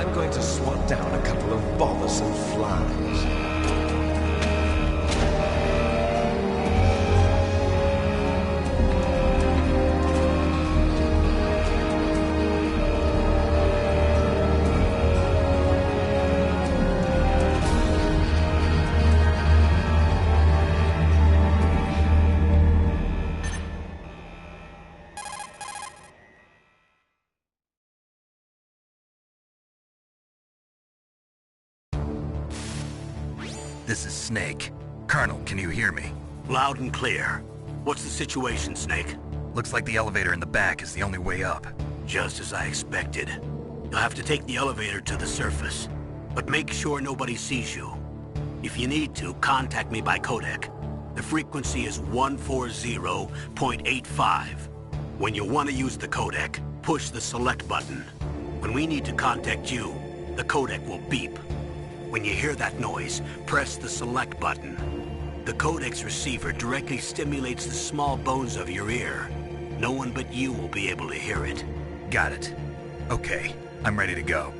I'm going to swat down a couple of bothersome flies. This is Snake. Colonel, can you hear me? Loud and clear. What's the situation, Snake? Looks like the elevator in the back is the only way up. Just as I expected. You'll have to take the elevator to the surface, but make sure nobody sees you. If you need to, contact me by codec. The frequency is 140.85. When you want to use the codec, push the select button. When we need to contact you, the codec will beep. When you hear that noise, press the select button. The codec's receiver directly stimulates the small bones of your ear. No one but you will be able to hear it. Got it. Okay, I'm ready to go.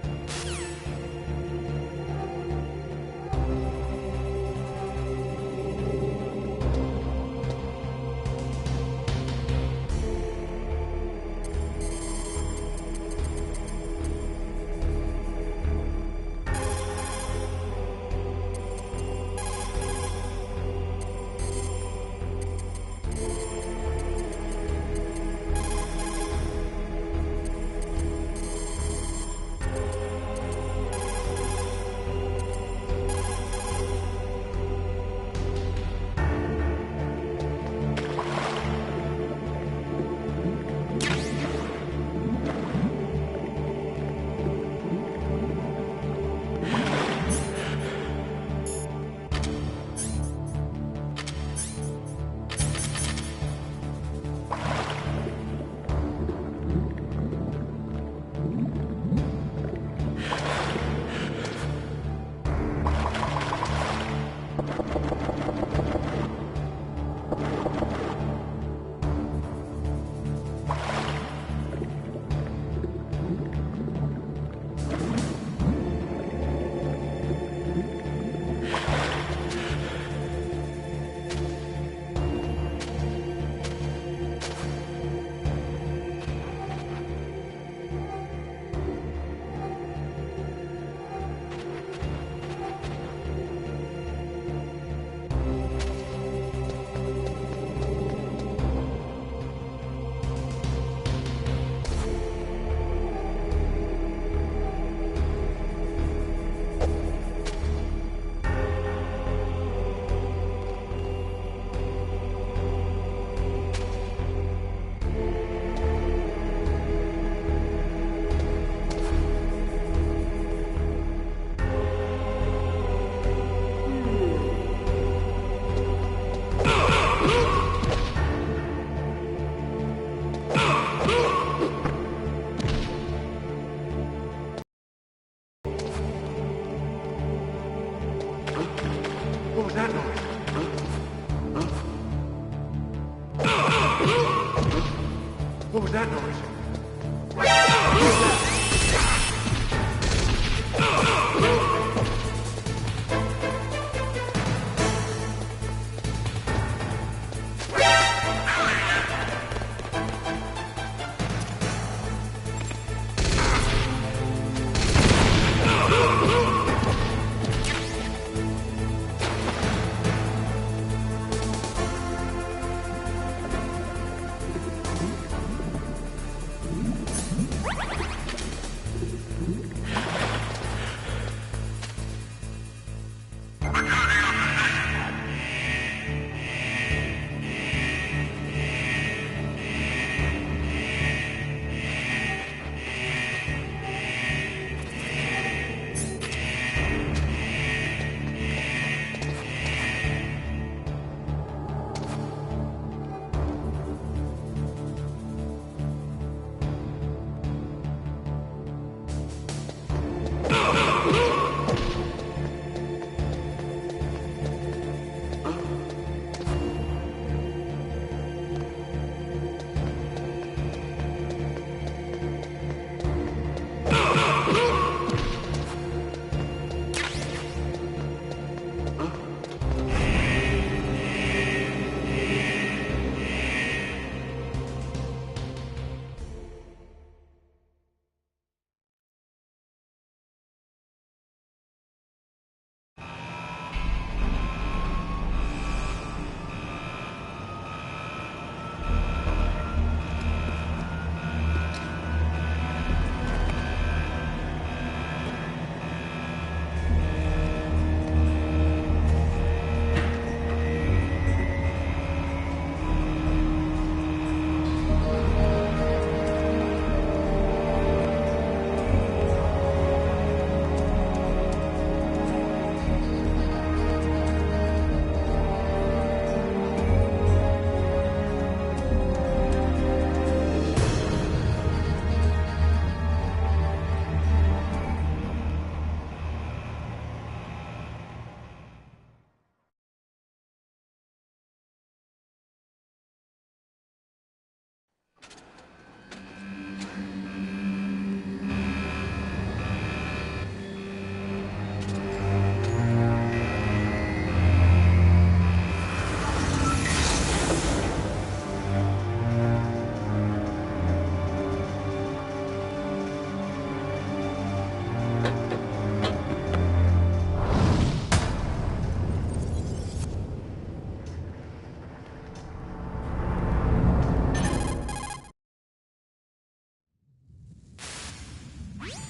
was that noise? What was that noise?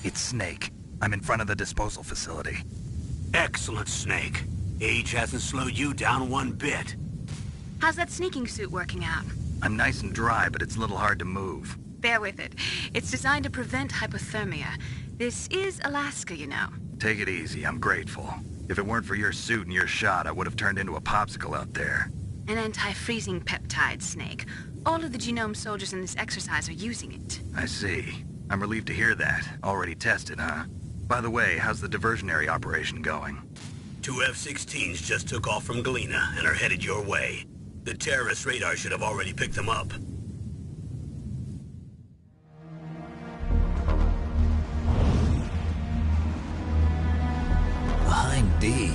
It's Snake. I'm in front of the disposal facility. Excellent, Snake. Age hasn't slowed you down one bit. How's that sneaking suit working out? I'm nice and dry, but it's a little hard to move. Bear with it. It's designed to prevent hypothermia. This is Alaska, you know. Take it easy, I'm grateful. If it weren't for your suit and your shot, I would have turned into a popsicle out there. An anti-freezing peptide, Snake. All of the genome soldiers in this exercise are using it. I see. I'm relieved to hear that. Already tested, huh? By the way, how's the diversionary operation going? 2 F-16s just took off from Galena and are headed your way. The terrorist radar should have already picked them up. Behind D.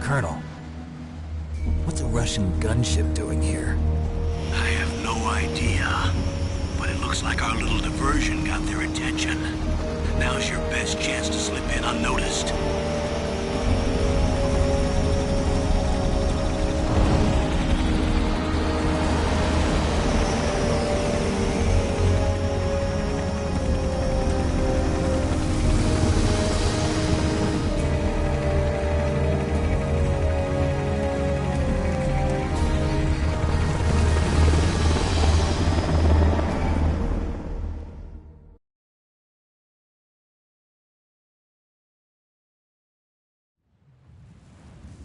Colonel, what's a Russian gunship doing here? I have no idea. But it looks like our little diversion got their attention. Now's your best chance to slip in unnoticed.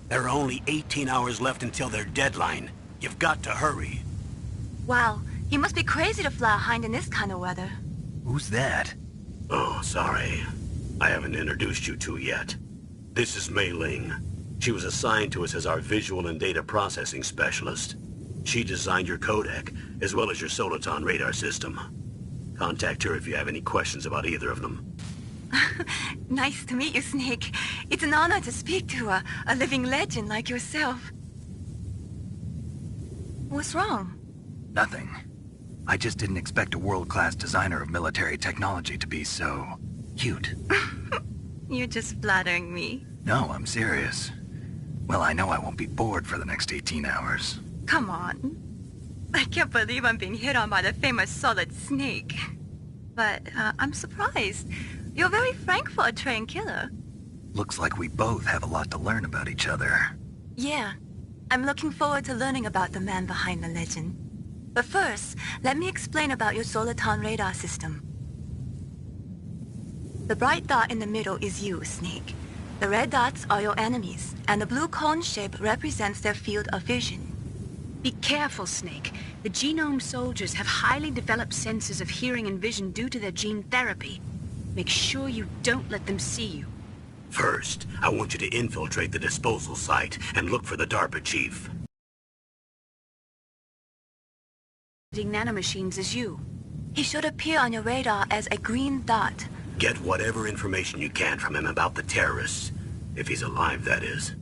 There are only 18 hours left until their deadline. You've got to hurry. Wow, you must be crazy to fly a hind in this kind of weather. Who's that? Oh, sorry. I haven't introduced you two yet. This is Mei Ling. She was assigned to us as our visual and data processing specialist. She designed your codec, as well as your Soliton radar system. Contact her if you have any questions about either of them. Nice to meet you, Snake. It's an honor to speak to a living legend like yourself. What's wrong? Nothing. I just didn't expect a world-class designer of military technology to be so... cute. You're just flattering me. No, I'm serious. Well, I know I won't be bored for the next 18 hours. Come on. I can't believe I'm being hit on by the famous Solid Snake. But I'm surprised. You're very frank for a trained killer. Looks like we both have a lot to learn about each other. Yeah. I'm looking forward to learning about the man behind the legend. But first, let me explain about your Soliton radar system. The bright dot in the middle is you, Snake. The red dots are your enemies, and the blue cone shape represents their field of vision. Be careful, Snake. The genome soldiers have highly developed senses of hearing and vision due to their gene therapy. Make sure you don't let them see you. First, I want you to infiltrate the disposal site and look for the DARPA chief. Nanomachines as you. He should appear on your radar as a green dot. Get whatever information you can from him about the terrorists. If he's alive, that is.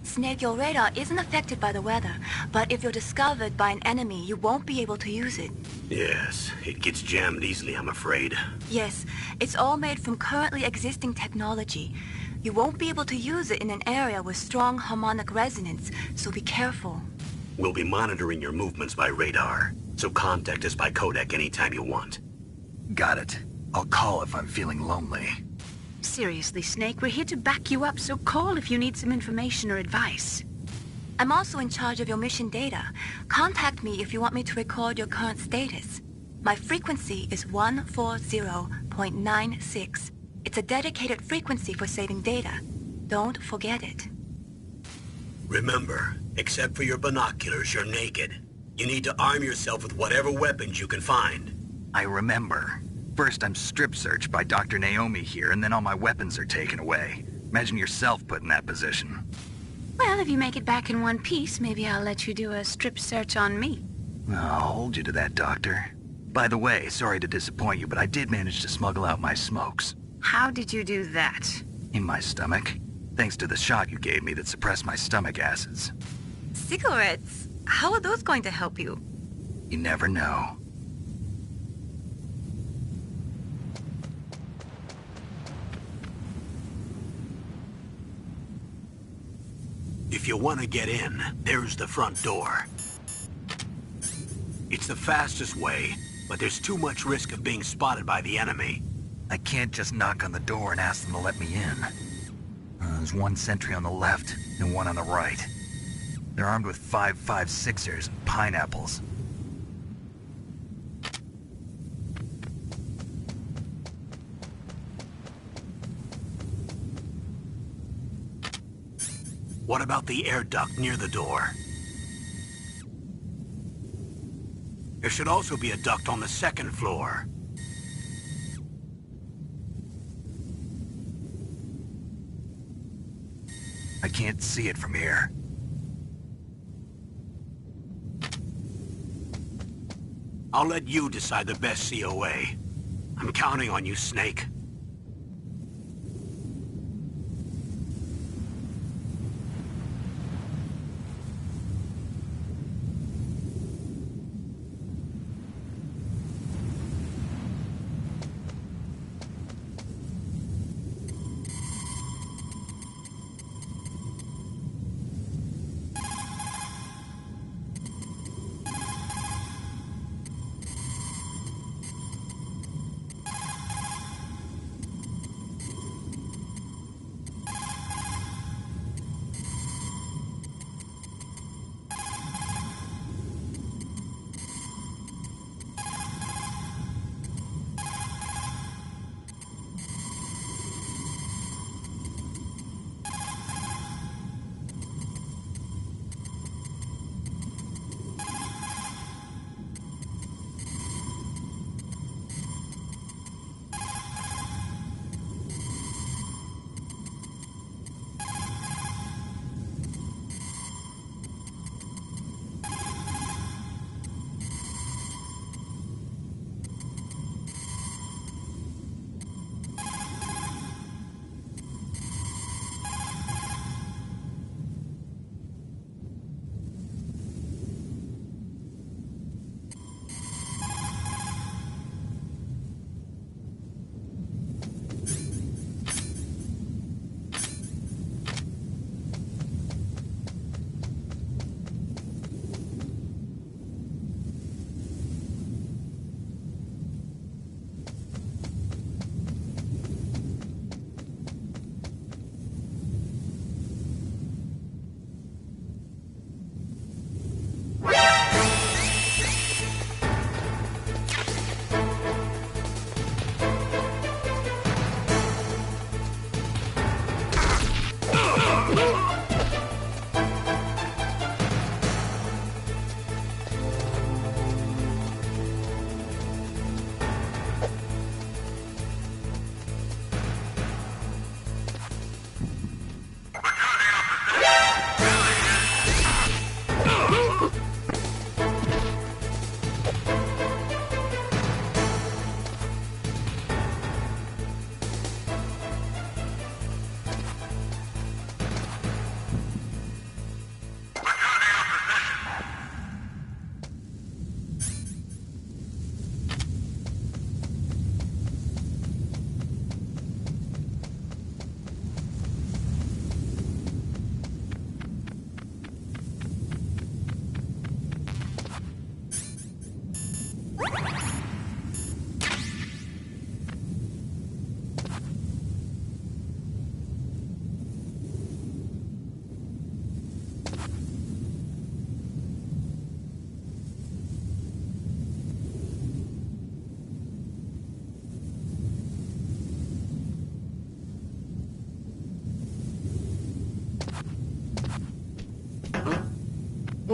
Snake, your radar isn't affected by the weather, but if you're discovered by an enemy, you won't be able to use it. Yes, it gets jammed easily, I'm afraid. Yes, it's all made from currently existing technology. You won't be able to use it in an area with strong harmonic resonance, so be careful. We'll be monitoring your movements by radar, so contact us by codec anytime you want. Got it. I'll call if I'm feeling lonely. Seriously, Snake, we're here to back you up, so call if you need some information or advice. I'm also in charge of your mission data. Contact me if you want me to record your current status. My frequency is 140.96. It's a dedicated frequency for saving data. Don't forget it. Remember, except for your binoculars, you're naked. You need to arm yourself with whatever weapons you can find. I remember. First, I'm strip-searched by Dr. Naomi here, and then all my weapons are taken away. Imagine yourself put in that position. Well, if you make it back in one piece, maybe I'll let you do a strip search on me. I'll hold you to that, Doctor. By the way, sorry to disappoint you, but I did manage to smuggle out my smokes. How did you do that? In my stomach. Thanks to the shot you gave me that suppressed my stomach acids. Cigarettes? How are those going to help you? You never know. If you want to get in, there's the front door. It's the fastest way, but there's too much risk of being spotted by the enemy. I can't just knock on the door and ask them to let me in. There's one sentry on the left and one on the right. They're armed with 5.56ers and pineapples. What about the air duct near the door? There should also be a duct on the second floor. I can't see it from here. I'll let you decide the best COA. I'm counting on you, Snake.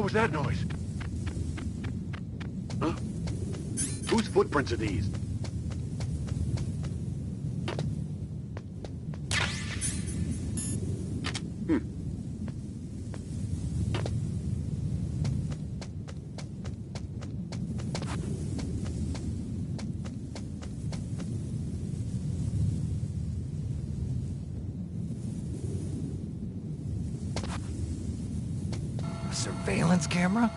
What was that noise? Huh? Whose footprints are these? A surveillance camera?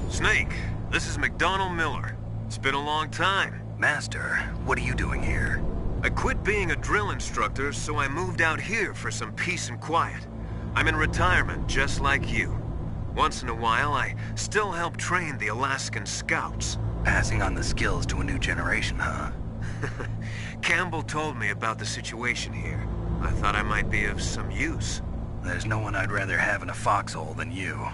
Snake, this is McDonald Miller. It's been a long time. Master, what are you doing here? I quit being a drill instructor, so I moved out here for some peace and quiet. I'm in retirement, just like you. Once in a while, I still help train the Alaskan Scouts. Passing on the skills to a new generation, huh? Campbell told me about the situation here. I thought I might be of some use. There's no one I'd rather have in a foxhole than you.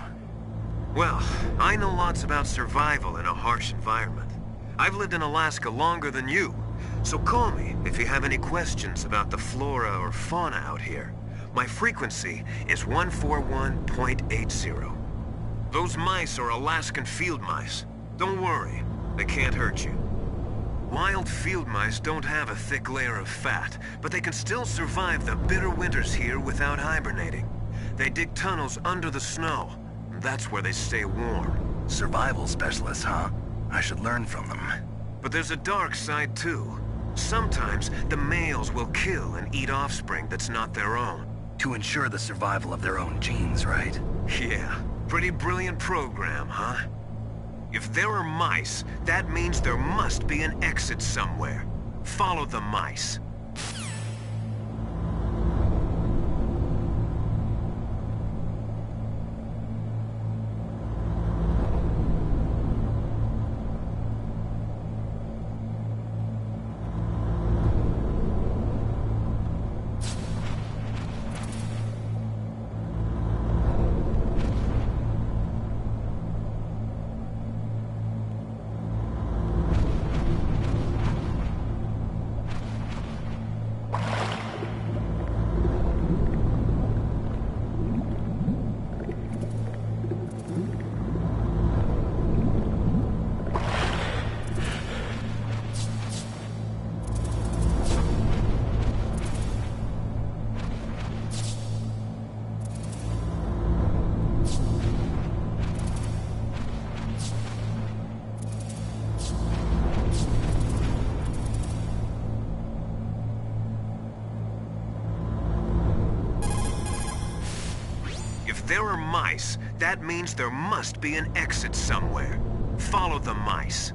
Well, I know lots about survival in a harsh environment. I've lived in Alaska longer than you, so call me if you have any questions about the flora or fauna out here. My frequency is 141.80. Those mice are Alaskan field mice. Don't worry, they can't hurt you. Wild field mice don't have a thick layer of fat, but they can still survive the bitter winters here without hibernating. They dig tunnels under the snow. That's where they stay warm. Survival specialists, huh? I should learn from them. But there's a dark side too. Sometimes the males will kill and eat offspring that's not their own. To ensure the survival of their own genes, right? Yeah, pretty brilliant program, huh? If there are mice, that means there must be an exit somewhere. Follow the mice. If there are mice, that means there must be an exit somewhere. Follow the mice.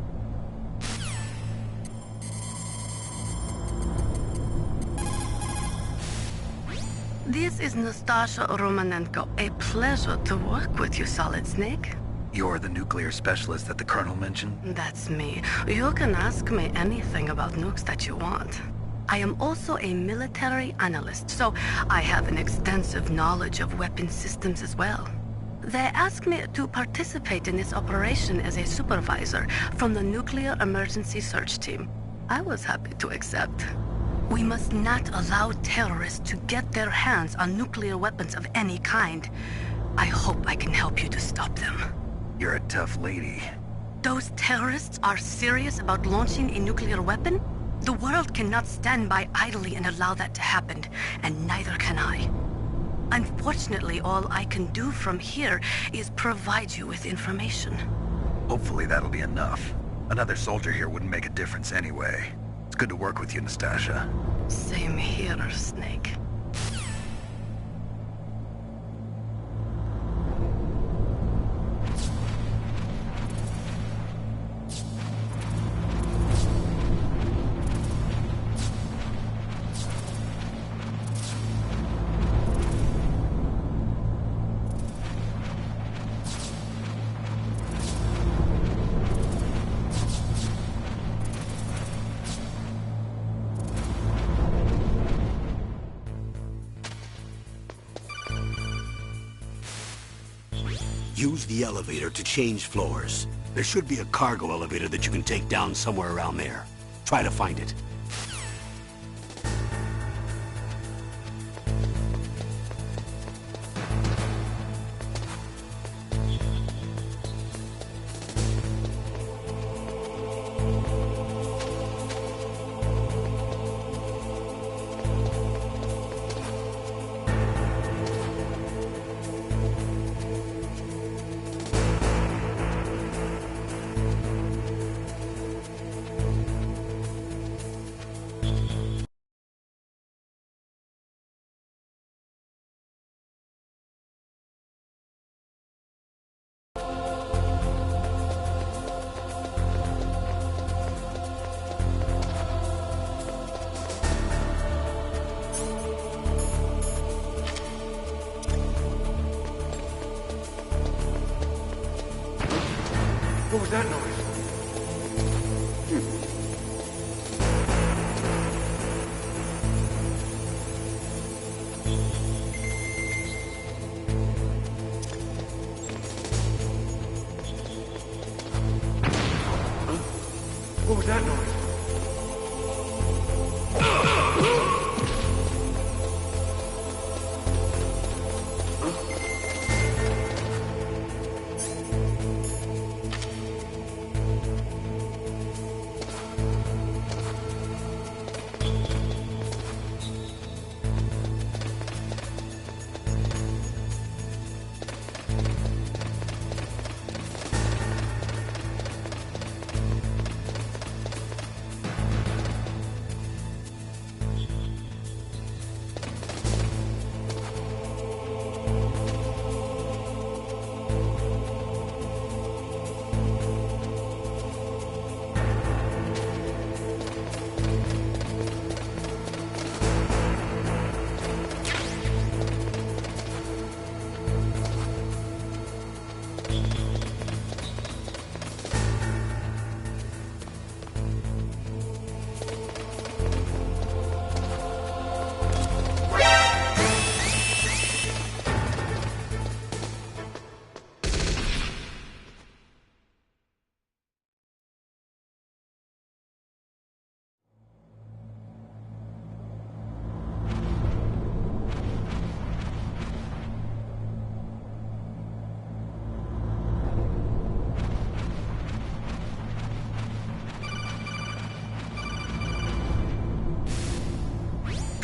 This is Nastasha Romanenko. A pleasure to work with you, Solid Snake. You're the nuclear specialist that the Colonel mentioned? That's me. You can ask me anything about nukes that you want. I am also a military analyst, so I have an extensive knowledge of weapon systems as well. They asked me to participate in this operation as a supervisor from the Nuclear Emergency Search Team. I was happy to accept. We must not allow terrorists to get their hands on nuclear weapons of any kind. I hope I can help you to stop them. You're a tough lady. Those terrorists are serious about launching a nuclear weapon? The world cannot stand by idly and allow that to happen, and neither can I. Unfortunately, all I can do from here is provide you with information. Hopefully that'll be enough. Another soldier here wouldn't make a difference anyway. It's good to work with you, Nastasha. Same here, Snake. Use the elevator to change floors. There should be a cargo elevator that you can take down somewhere around there. Try to find it. What was that noise? What was that noise?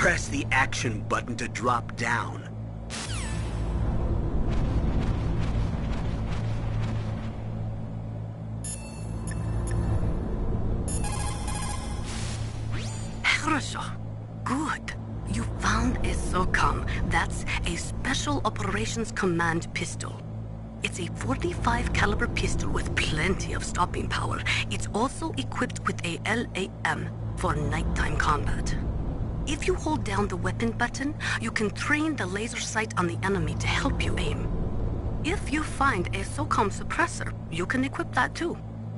Press the action button to drop down. Хорошо. Good. You found a SOCOM. That's a Special Operations Command pistol. It's a 45 caliber pistol with plenty of stopping power. It's also equipped with a LAM for nighttime combat. If you hold down the weapon button, you can train the laser sight on the enemy to help you aim. If you find a SOCOM suppressor, you can equip that too.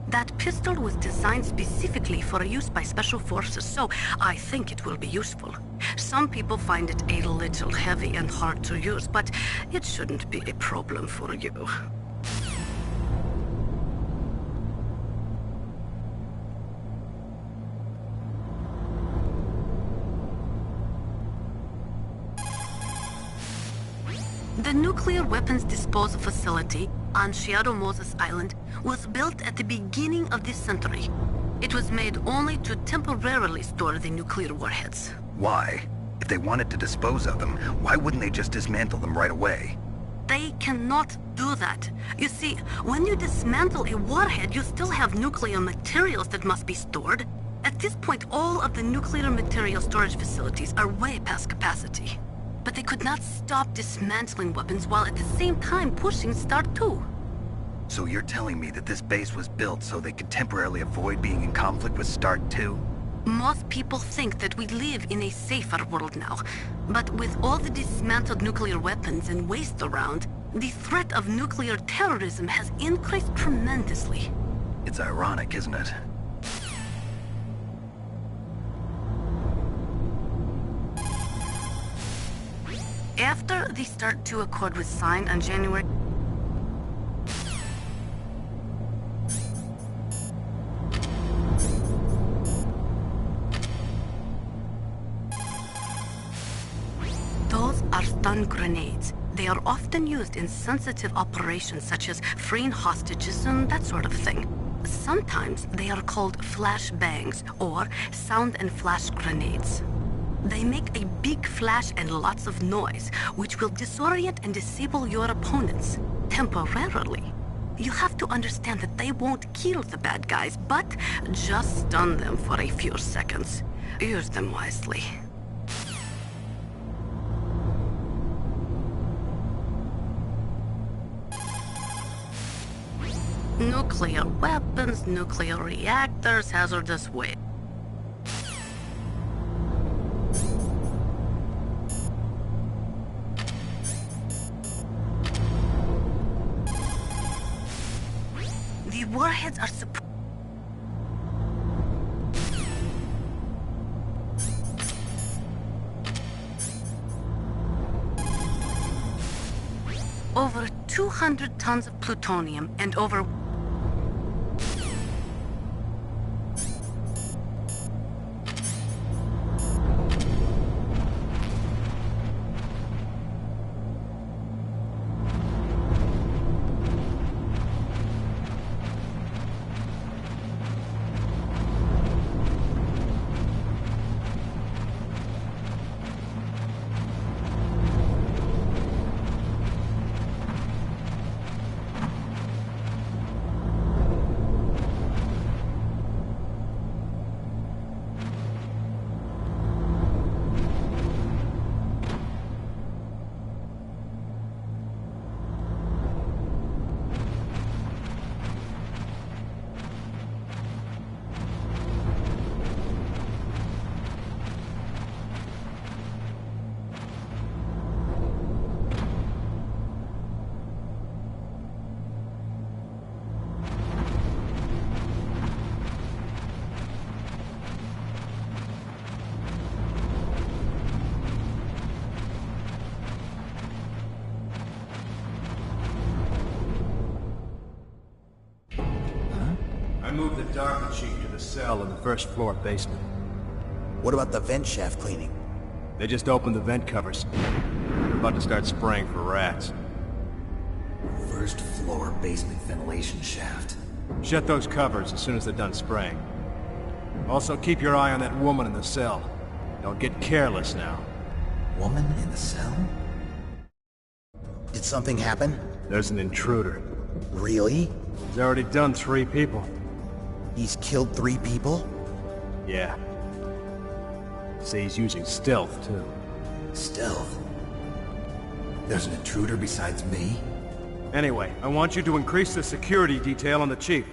That pistol was designed specifically for use by special forces, so I think it will be useful. Some people find it a little heavy and hard to use, but it shouldn't be a problem for you. The nuclear weapons disposal facility on Shadow Moses Island was built at the beginning of this century. It was made only to temporarily store the nuclear warheads. Why? If they wanted to dispose of them, why wouldn't they just dismantle them right away? They cannot do that. You see, when you dismantle a warhead, you still have nuclear materials that must be stored. At this point, all of the nuclear material storage facilities are way past capacity. But they could not stop dismantling weapons while at the same time pushing Start 2. So you're telling me that this base was built so they could temporarily avoid being in conflict with Start 2? Most people think that we live in a safer world now. But with all the dismantled nuclear weapons and waste around, the threat of nuclear terrorism has increased tremendously. It's ironic, isn't it? After the Start 2 Accord was signed on January... Those are stun grenades. They are often used in sensitive operations such as freeing hostages and that sort of thing. Sometimes they are called flash bangs or sound and flash grenades. They make a big flash and lots of noise, which will disorient and disable your opponents temporarily. You have to understand that they won't kill the bad guys, but just stun them for a few seconds. Use them wisely. Nuclear weapons, nuclear reactors, hazardous waste. The warheads are over 200 tons of plutonium and over Dark Chief to the cell in the first floor basement. What about the vent shaft cleaning? They just opened the vent covers. They're about to start spraying for rats. First floor basement ventilation shaft. Shut those covers as soon as they're done spraying. Also keep your eye on that woman in the cell. Don't get careless now. Woman in the cell? Did something happen? There's an intruder. Really? He's already done 3 people. He's killed 3 people? Yeah. See, he's using stealth, too. Stealth? There's an intruder besides me? Anyway, I want you to increase the security detail on the Chief.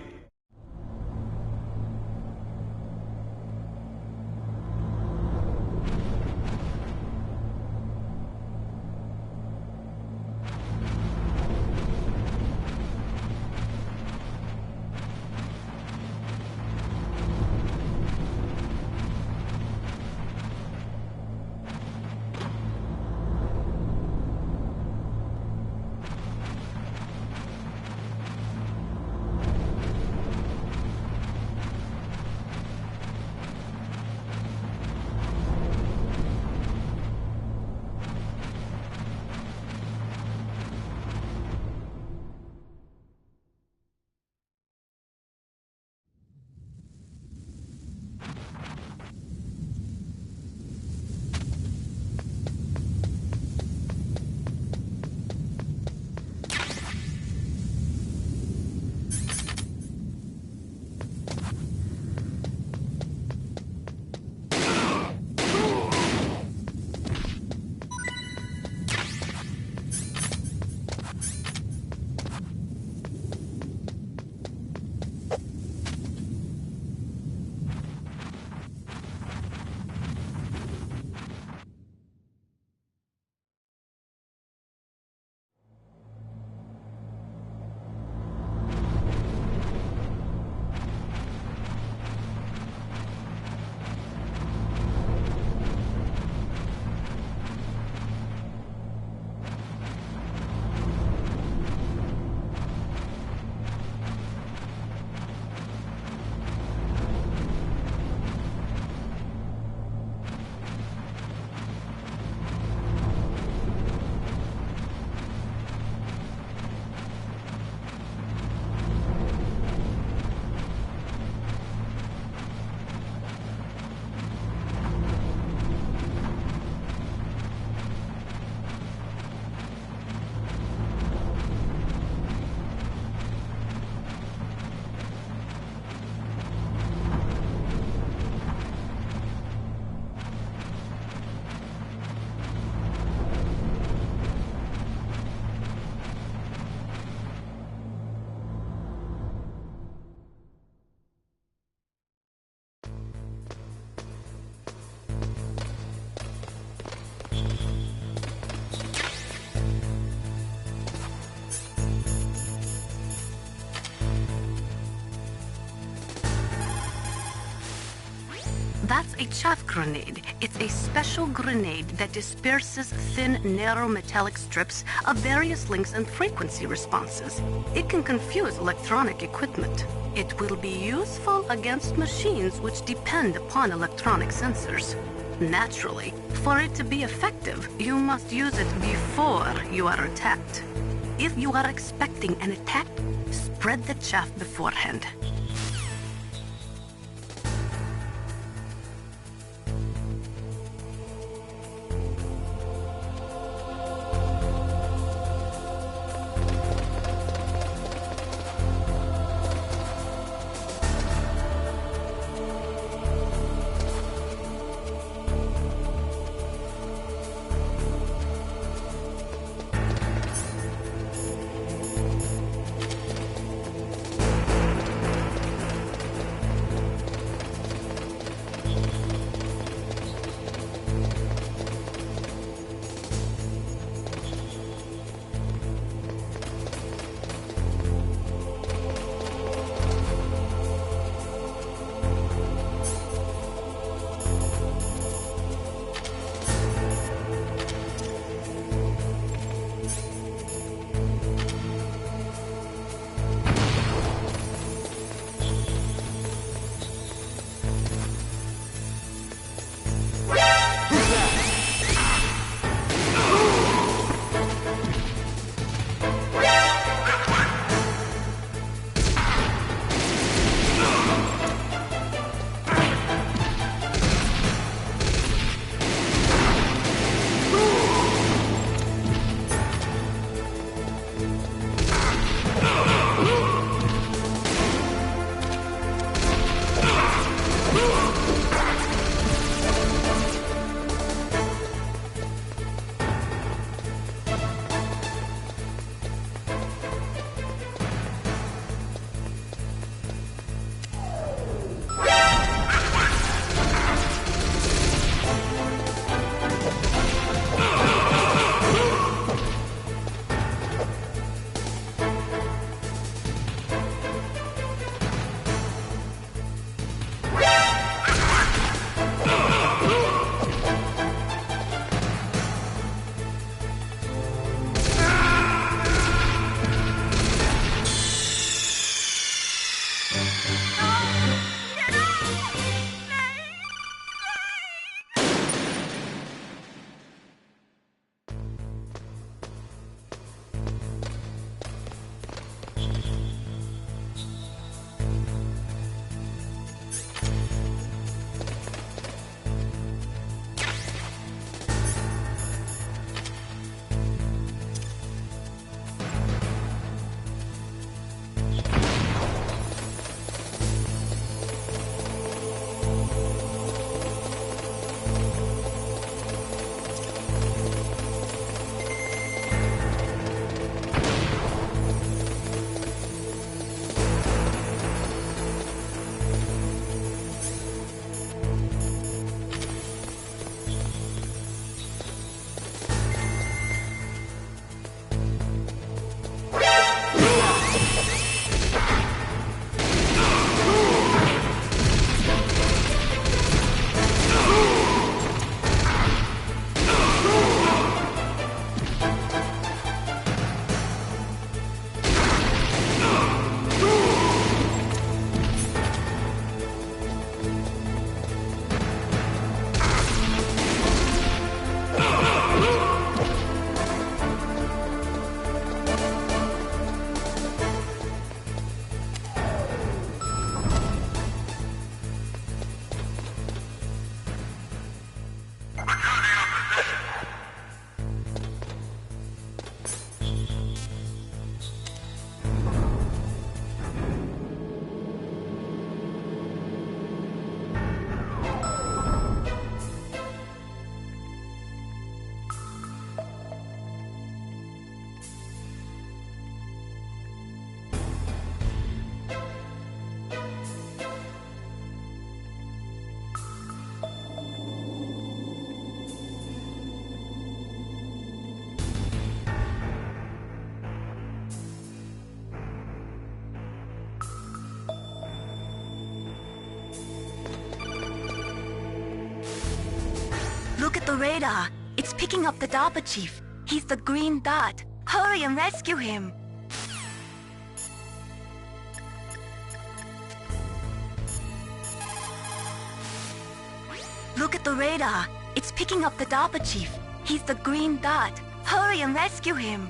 That's a chaff grenade. It's a special grenade that disperses thin, narrow metallic strips of various lengths and frequency responses. It can confuse electronic equipment. It will be useful against machines which depend upon electronic sensors. Naturally, for it to be effective, you must use it before you are attacked. If you are expecting an attack, spread the chaff beforehand. Look at the radar. It's picking up the DARPA chief. He's the green dot. Hurry and rescue him. Look at the radar. It's picking up the DARPA chief. He's the green dot. Hurry and rescue him.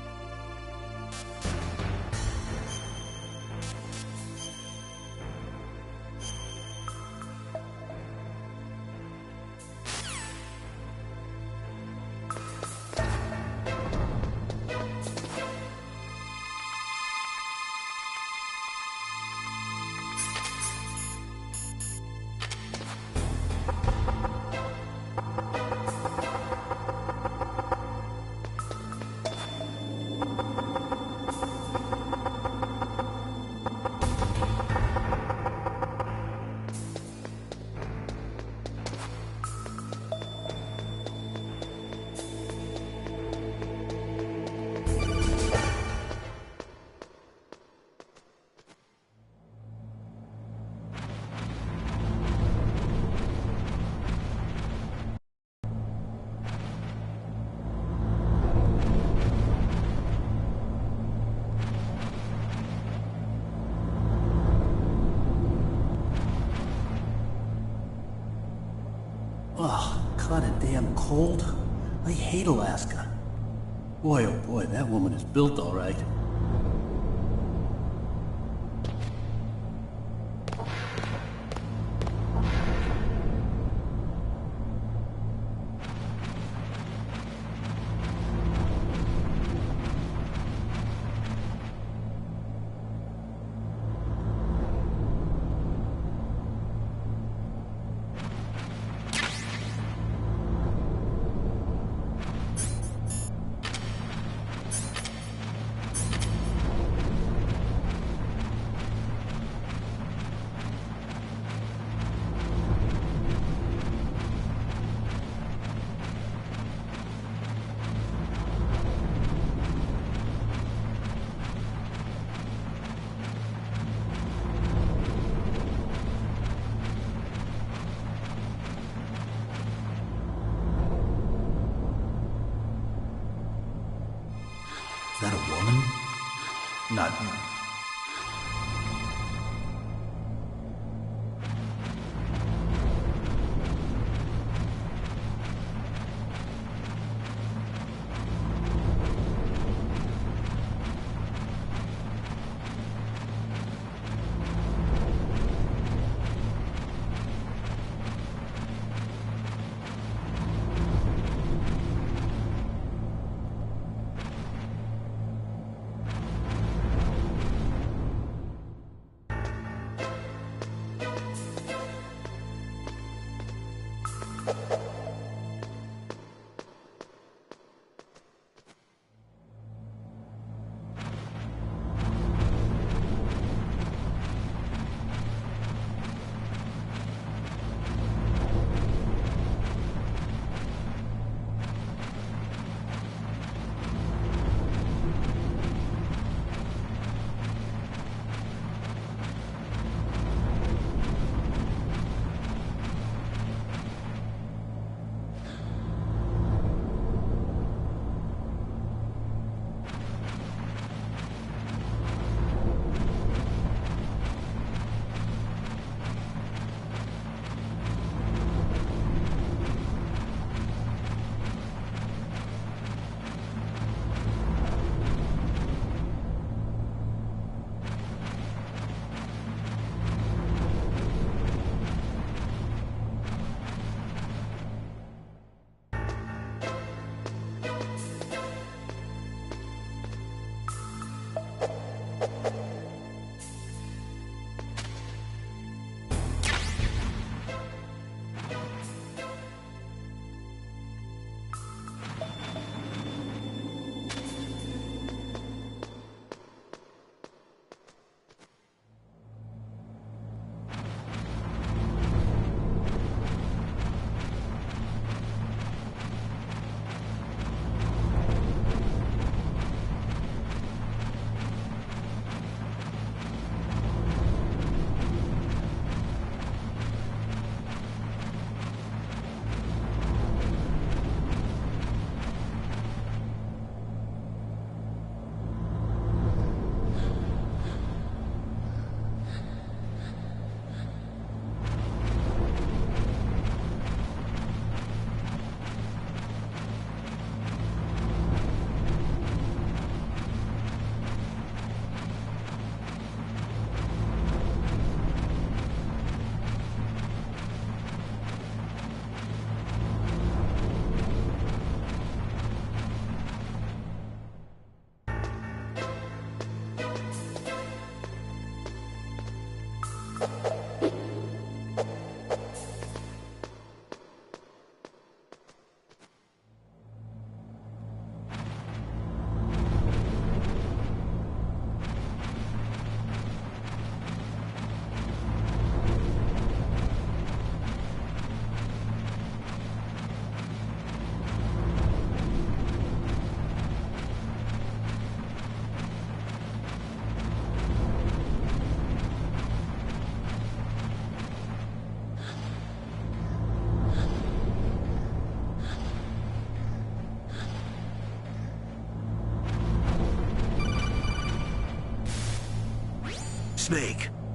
Oh, kinda damn cold. I hate Alaska. Boy, oh boy, that woman is built all right. Is that a woman? Not...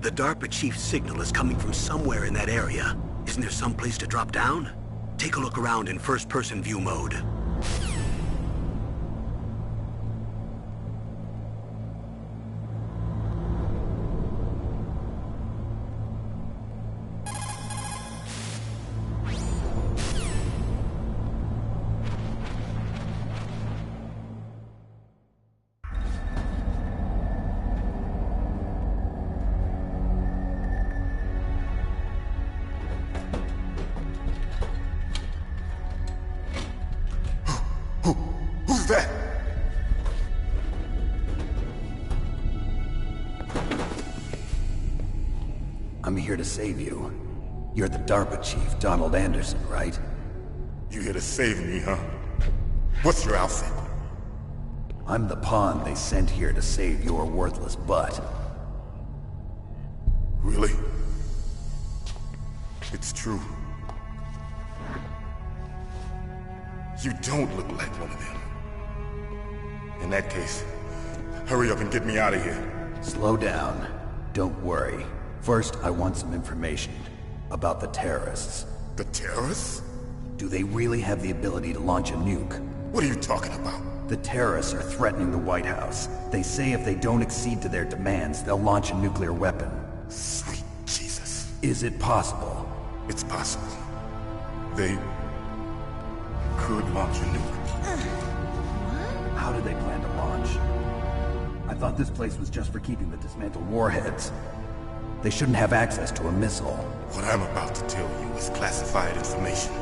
The DARPA chief's signal is coming from somewhere in that area. Isn't there some place to drop down? Take a look around in first-person view mode. Who's that? I'm here to save you. You're the DARPA chief, Donald Anderson, right? You here to save me, huh? What's your outfit? I'm the pawn they sent here to save your worthless butt. Really? It's true. You don't look like one of them. In that case, hurry up and get me out of here. Slow down. Don't worry. First, I want some information about the terrorists. The terrorists? Do they really have the ability to launch a nuke? What are you talking about? The terrorists are threatening the White House. They say if they don't accede to their demands, they'll launch a nuclear weapon. Sweet Jesus. Is it possible? It's possible. They could launch a nuke. How do they plan to launch? I thought this place was just for keeping the dismantled warheads. They shouldn't have access to a missile. What I'm about to tell you is classified information.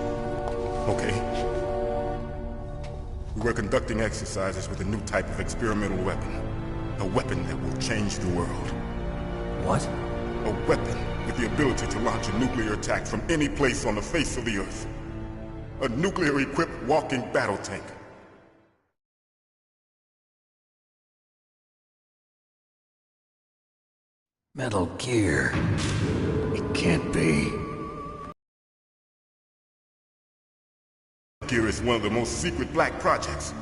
Okay? We were conducting exercises with a new type of experimental weapon. A weapon that will change the world. What? A weapon with the ability to launch a nuclear attack from any place on the face of the Earth. A nuclear-equipped walking battle tank. Metal Gear. It can't be. Gear is one of the most secret black projects.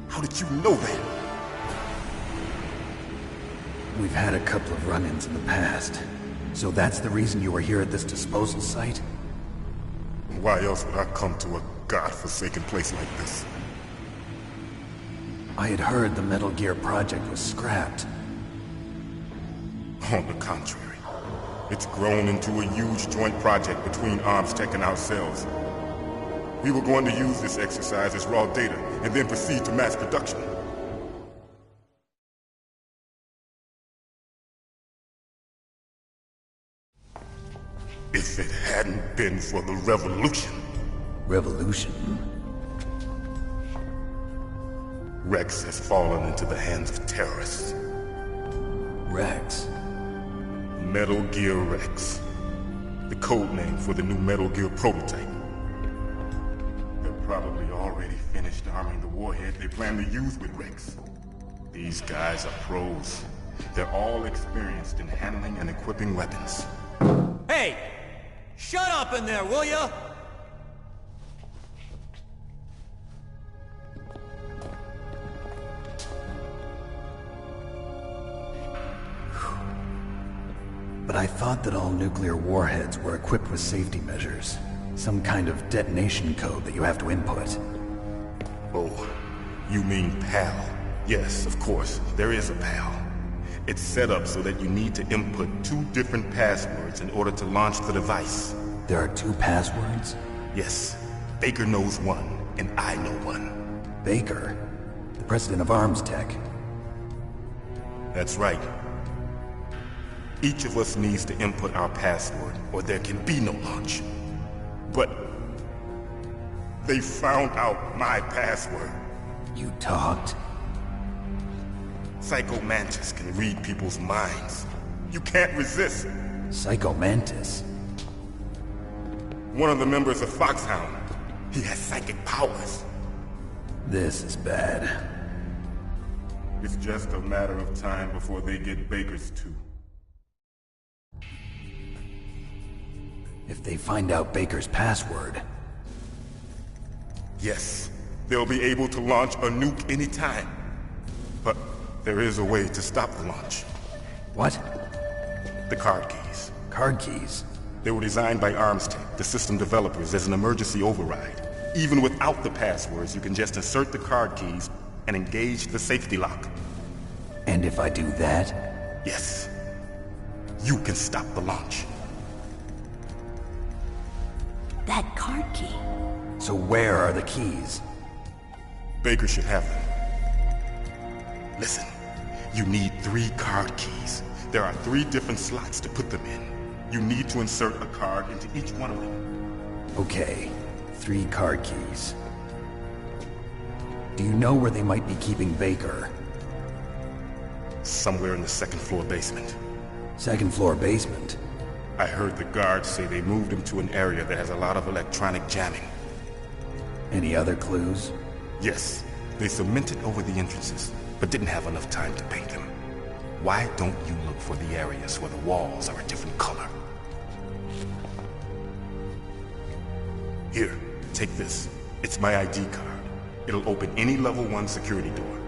How did you know that? We've had a couple of run-ins in the past. So that's the reason you were here at this disposal site? Why else would I come to a godforsaken place like this? I had heard the Metal Gear project was scrapped. On the contrary, it's grown into a huge joint project between ArmsTech and ourselves. We were going to use this exercise as raw data and then proceed to mass production. If it hadn't been for the revolution... Revolution? Rex has fallen into the hands of terrorists. Rex? Metal Gear Rex. The code name for the new Metal Gear prototype. They're probably already finished arming the warhead they plan to use with Rex. These guys are pros. They're all experienced in handling and equipping weapons. Hey! Shut up in there, will ya? But I thought that all nuclear warheads were equipped with safety measures. Some kind of detonation code that you have to input. Oh, you mean PAL? Yes, of course, there is a PAL. It's set up so that you need to input 2 different passwords in order to launch the device. There are 2 passwords? Yes. Baker knows one, and I know one. Baker? The president of ArmsTech? That's right. Each of us needs to input our password, or there can be no launch. But they found out my password. You talked? Psycho Mantis can read people's minds. You can't resist. Psycho Mantis? One of the members of Foxhound. He has psychic powers. This is bad. It's just a matter of time before they get Baker's too. If they find out Baker's password... Yes, they'll be able to launch a nuke anytime. But there is a way to stop the launch. What? The card keys. Card keys? They were designed by Armstech, the system developers, as an emergency override. Even without the passwords, you can just insert the card keys and engage the safety lock. And if I do that? Yes. You can stop the launch. That card key. So where are the keys? Baker should have them. Listen, you need 3 card keys. There are 3 different slots to put them in. You need to insert a card into each one of them. Okay, 3 card keys. Do you know where they might be keeping Baker? Somewhere in the 2nd floor basement. 2nd floor basement? I heard the guards say they moved him to an area that has a lot of electronic jamming. Any other clues? Yes, they cemented over the entrances, but didn't have enough time to paint them. Why don't you look for the areas where the walls are a different color? Here, take this. It's my ID card. It'll open any level 1 security door.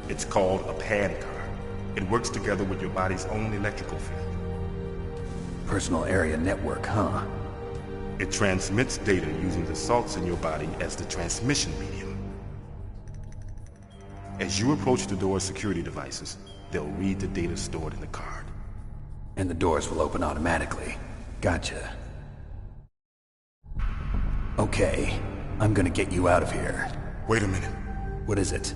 It's called a PAN card. It works together with your body's own electrical field. Personal area network, huh? It transmits data using the salts in your body as the transmission medium. As you approach the door's security devices, they'll read the data stored in the card. And the doors will open automatically. Gotcha. Okay, I'm gonna get you out of here. Wait a minute. What is it?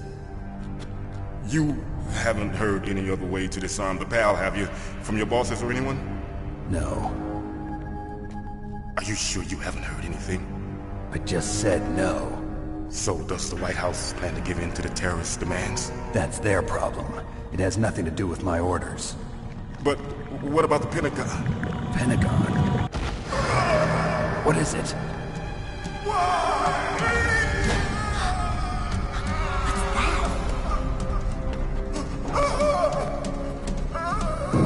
You haven't heard any other way to disarm the PAL, have you? From your bosses or anyone? No. Are you sure you haven't heard anything? I just said no. So does the White House plan to give in to the terrorists' demands? That's their problem. It has nothing to do with my orders. But what about the Pentagon? Pentagon? What is it?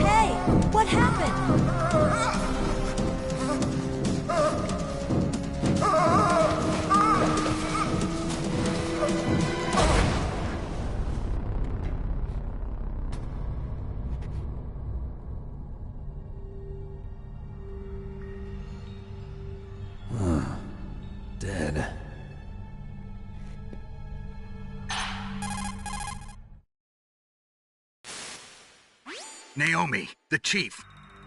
Hey, what happened? Dead. Naomi, the chief.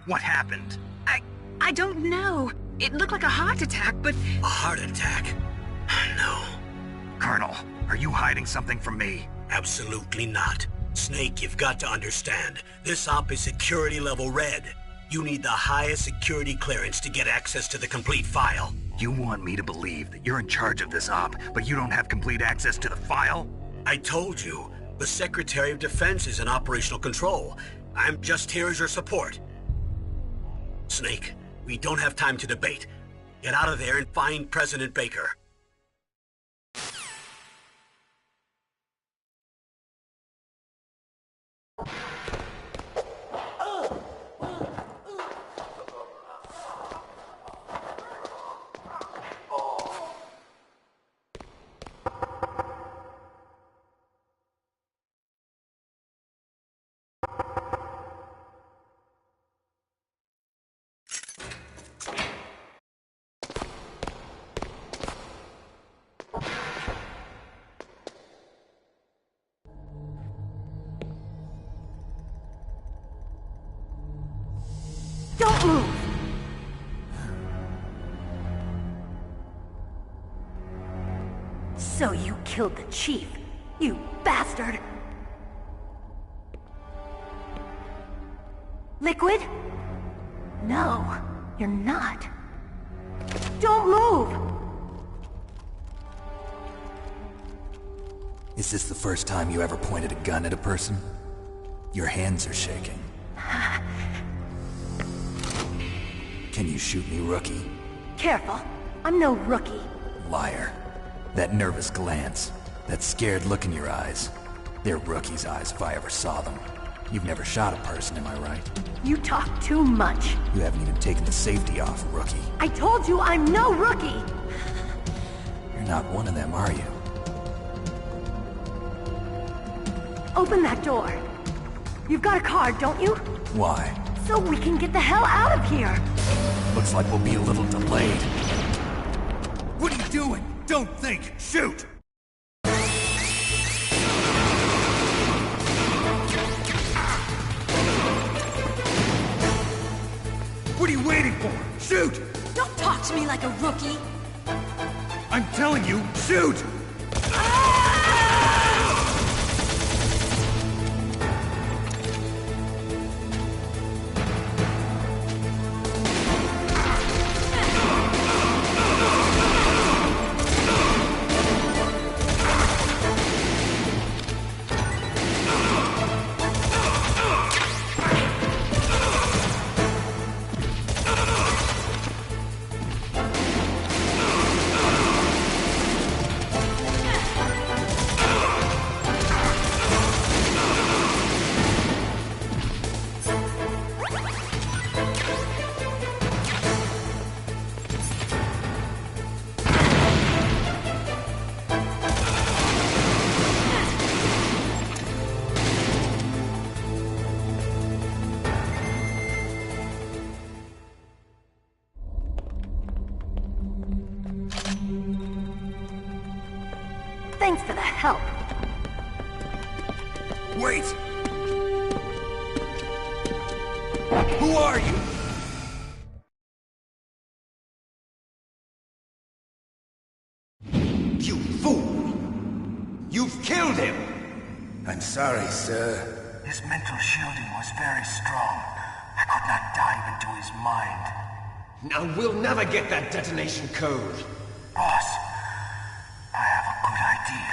What happened? I don't know. It looked like a heart attack, but... A heart attack? No. Colonel, are you hiding something from me? Absolutely not. Snake, you've got to understand. This op is security level red. You need the highest security clearance to get access to the complete file. You want me to believe that you're in charge of this op, but you don't have complete access to the file? I told you, the Secretary of Defense is in operational control. I'm just here as your support. Snake, we don't have time to debate. Get out of there and find President Baker. Don't move! So you killed the chief, you bastard! Liquid? No, you're not. Don't move! Is this the first time you ever pointed a gun at a person? Your hands are shaking. Can you shoot me, rookie? Careful, I'm no rookie. Liar. That nervous glance, that scared look in your eyes. They're rookie's eyes if I ever saw them. You've never shot a person, am I right? You talk too much. You haven't even taken the safety off, rookie. I told you I'm no rookie! You're not one of them, are you? Open that door. You've got a card, don't you? Why? So we can get the hell out of here! Looks like we'll be a little delayed. What are you doing? Don't think! Shoot! What are you waiting for? Shoot! Don't talk to me like a rookie! I'm telling you, shoot! Thanks for the help. Wait! Who are you? You fool! You've killed him! I'm sorry, sir. His mental shielding was very strong. I could not dive into his mind. Now we'll never get that detonation code. Boss, I have a good idea.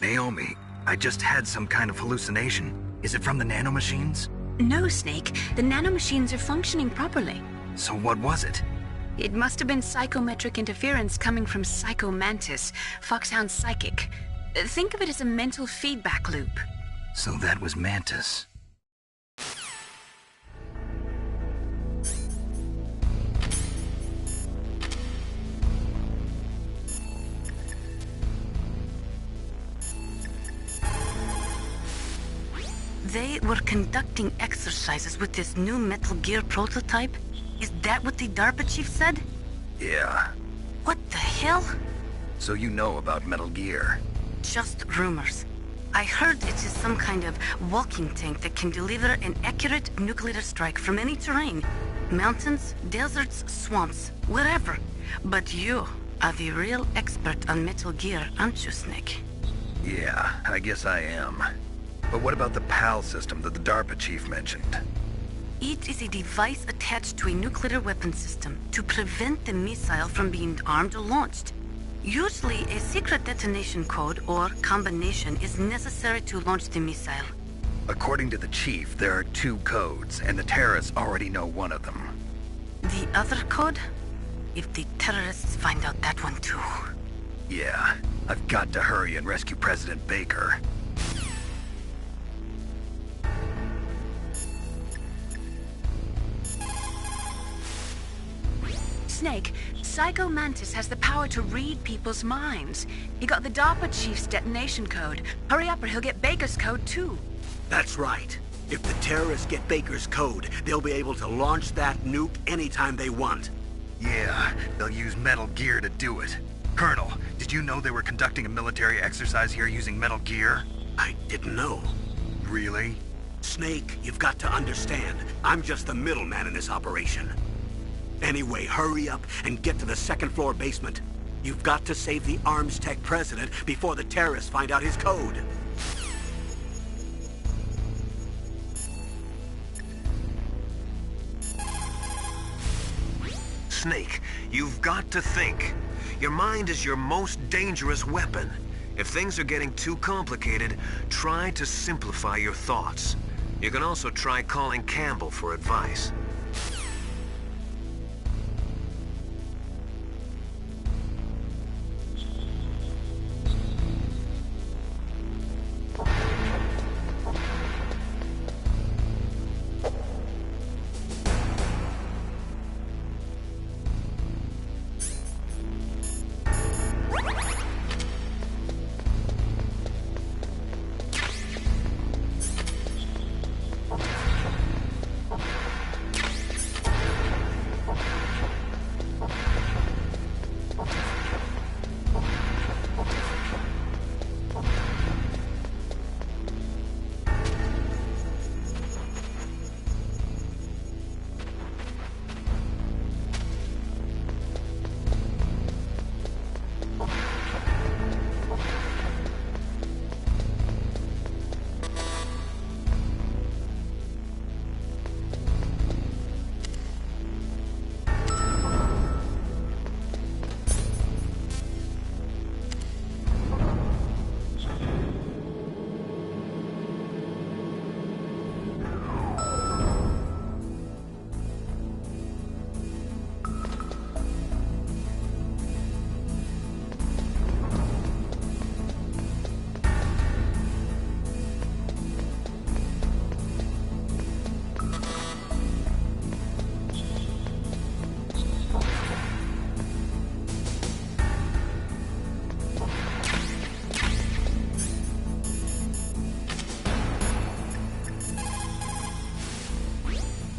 Naomi, I just had some kind of hallucination. Is it from the nanomachines? No, Snake. The nanomachines are functioning properly. So what was it? It must have been psychometric interference coming from Psycho Mantis, Foxhound Psychic. Think of it as a mental feedback loop. So that was Mantis. They were conducting exercises with this new Metal Gear prototype? Is that what the DARPA chief said? Yeah. What the hell? So you know about Metal Gear? Just rumors. I heard it is some kind of walking tank that can deliver an accurate nuclear strike from any terrain. Mountains, deserts, swamps, wherever. But you are the real expert on Metal Gear, aren't you, Snake? Yeah, I guess I am. But what about the PAL system that the DARPA chief mentioned? It is a device attached to a nuclear weapon system to prevent the missile from being armed or launched. Usually, a secret detonation code or combination is necessary to launch the missile. According to the chief, there are 2 codes, and the terrorists already know one of them. The other code? If the terrorists find out that one too. Yeah, I've got to hurry and rescue President Baker. Snake, Psycho Mantis has the power to read people's minds. He got the DARPA chief's detonation code. Hurry up or he'll get Baker's code too. That's right. If the terrorists get Baker's code, they'll be able to launch that nuke anytime they want. Yeah, they'll use Metal Gear to do it. Colonel, did you know they were conducting a military exercise here using Metal Gear? I didn't know. Really? Snake, you've got to understand. I'm just the middleman in this operation. Anyway, hurry up and get to the second-floor basement. You've got to save the Arms Tech president before the terrorists find out his code. Snake, you've got to think. Your mind is your most dangerous weapon. If things are getting too complicated, try to simplify your thoughts. You can also try calling Campbell for advice.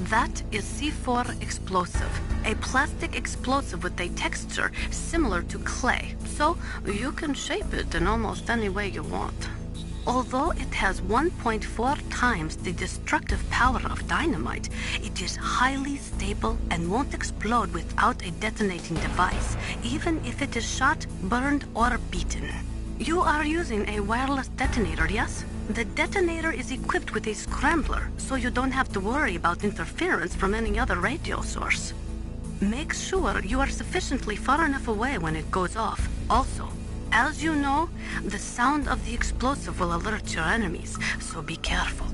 That is C4 explosive, a plastic explosive with a texture similar to clay, so you can shape it in almost any way you want. Although it has 1.4 times the destructive power of dynamite, it is highly stable and won't explode without a detonating device, even if it is shot, burned, or beaten. You are using a wireless detonator, yes? The detonator is equipped with a scrambler, so you don't have to worry about interference from any other radio source. Make sure you are sufficiently far enough away when it goes off. Also, as you know, the sound of the explosive will alert your enemies, so be careful.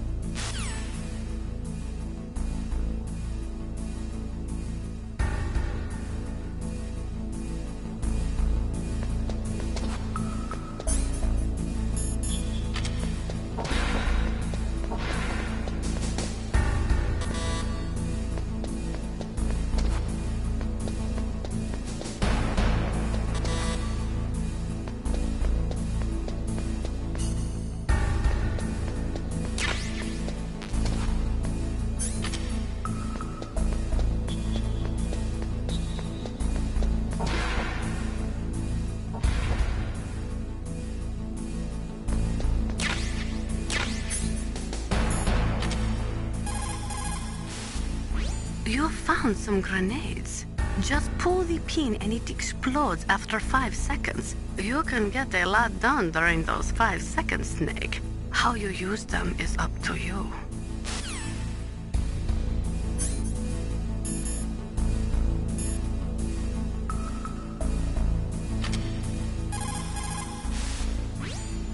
You found some grenades. Just pull the pin and it explodes after 5 seconds. You can get a lot done during those 5 seconds, Snake. How you use them is up to you.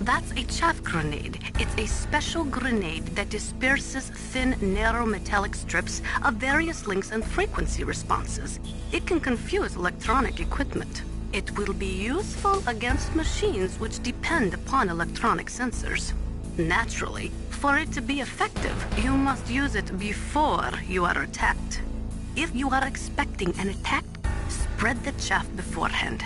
That's a chaff grenade. It's a special grenade that disperses thin, narrow metallic strips of various lengths and frequency responses. It can confuse electronic equipment. It will be useful against machines which depend upon electronic sensors. Naturally, for it to be effective, you must use it before you are attacked. If you are expecting an attack, spread the chaff beforehand.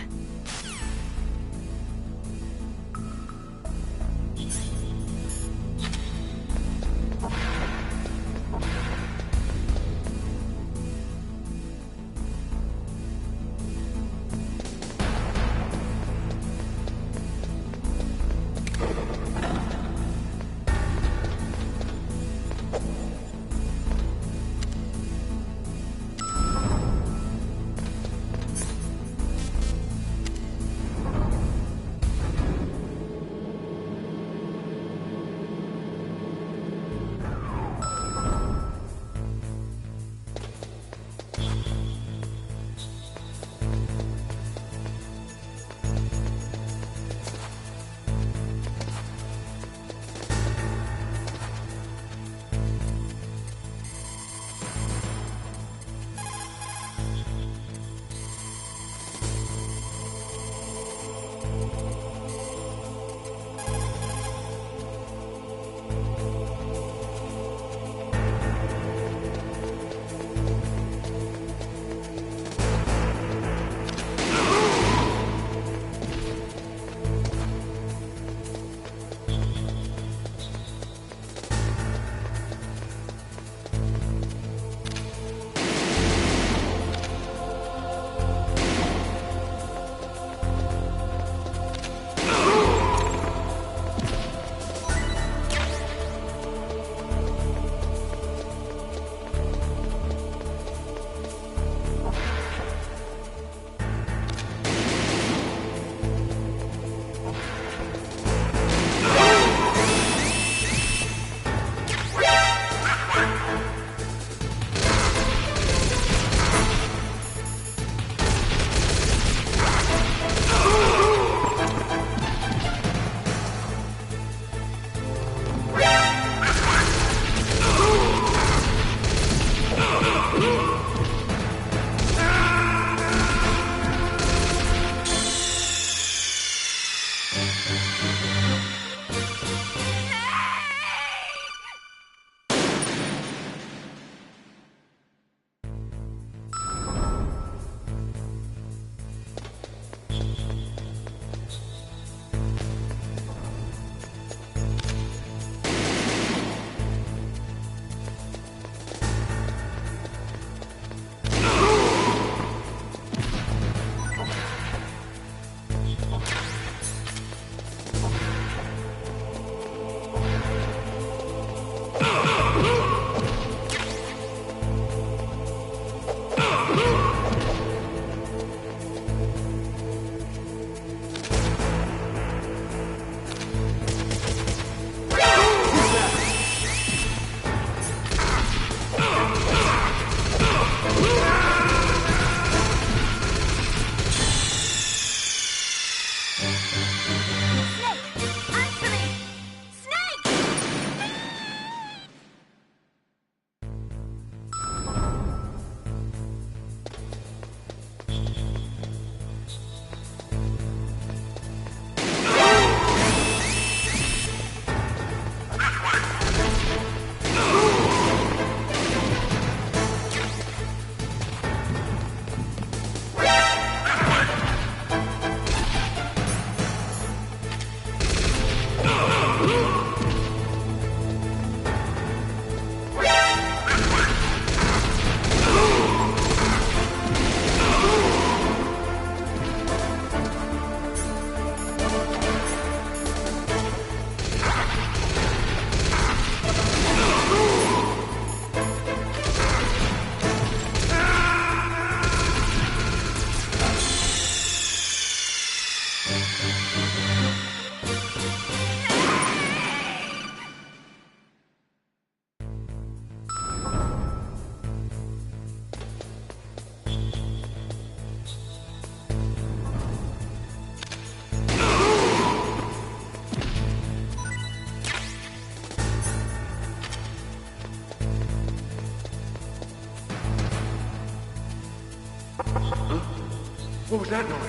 What was that noise?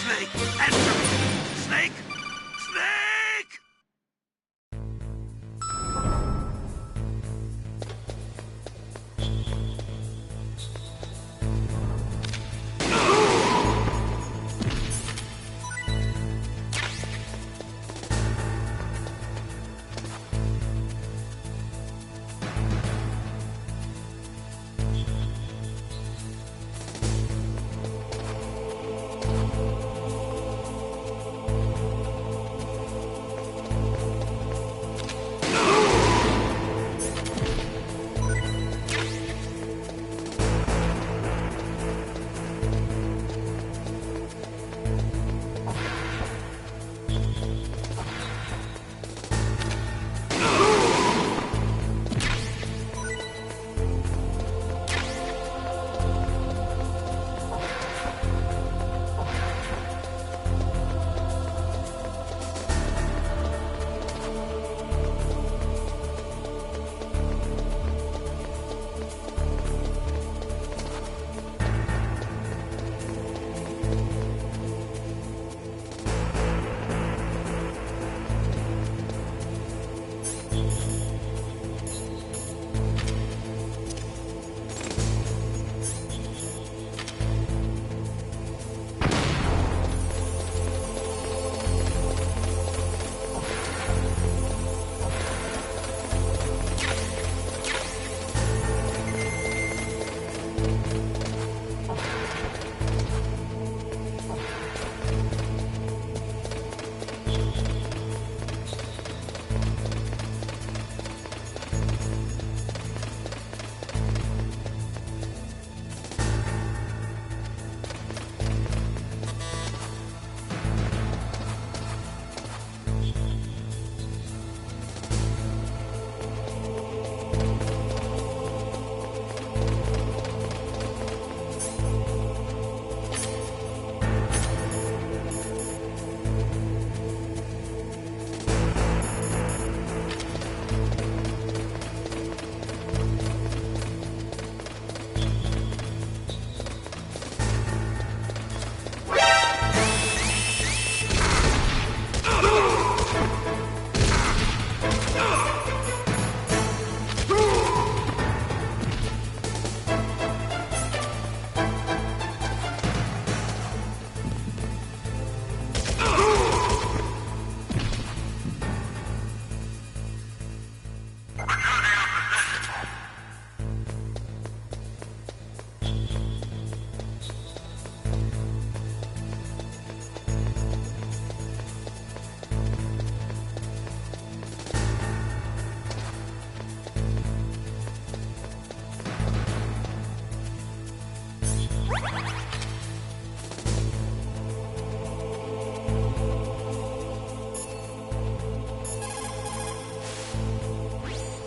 Snake, answer me! Snake! Snake!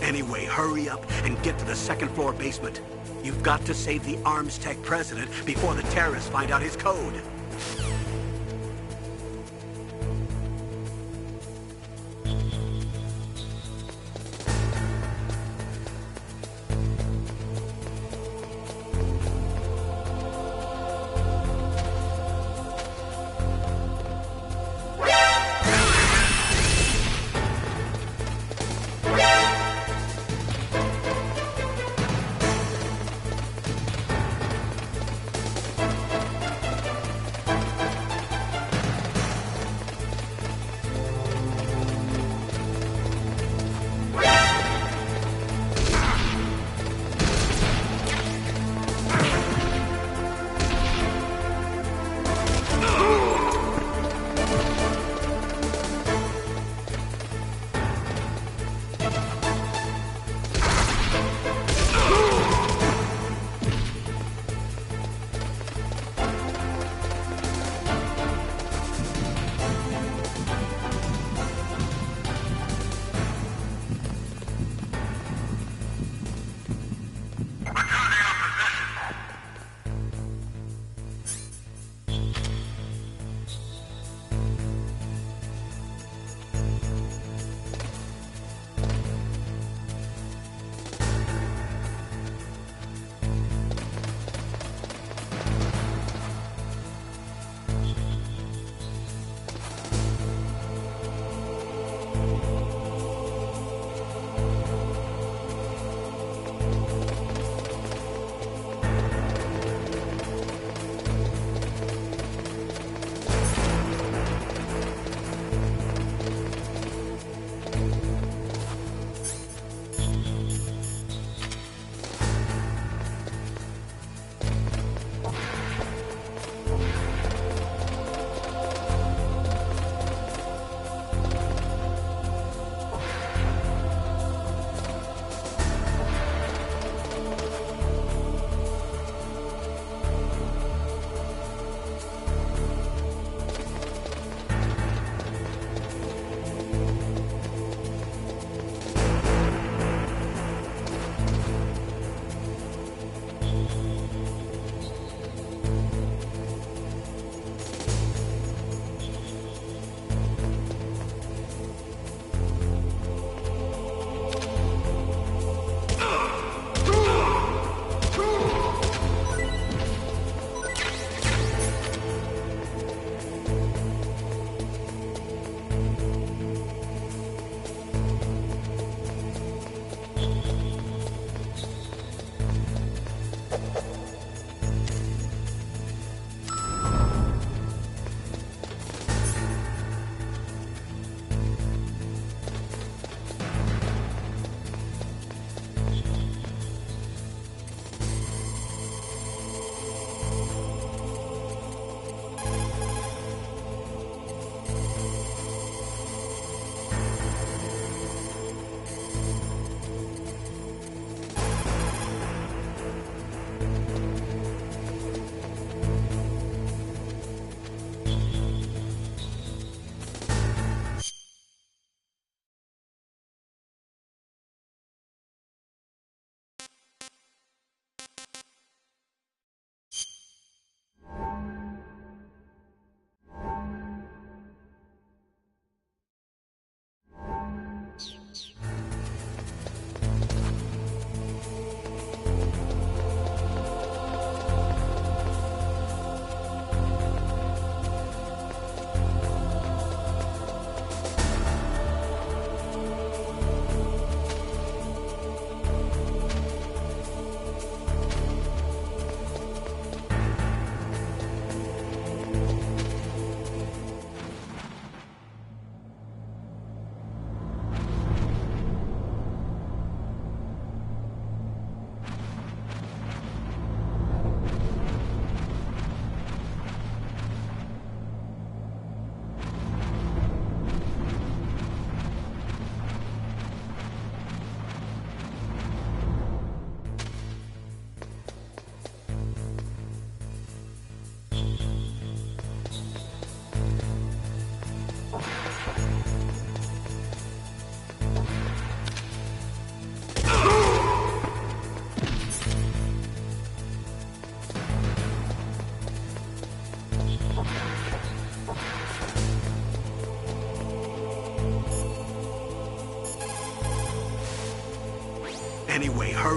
Anyway, hurry up and get to the second floor basement. You've got to save the Arms Tech president before the terrorists find out his code.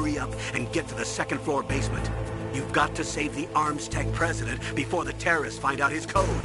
hurry up and get to the second floor basement. You've got to save the Arms Tech president before the terrorists find out his code.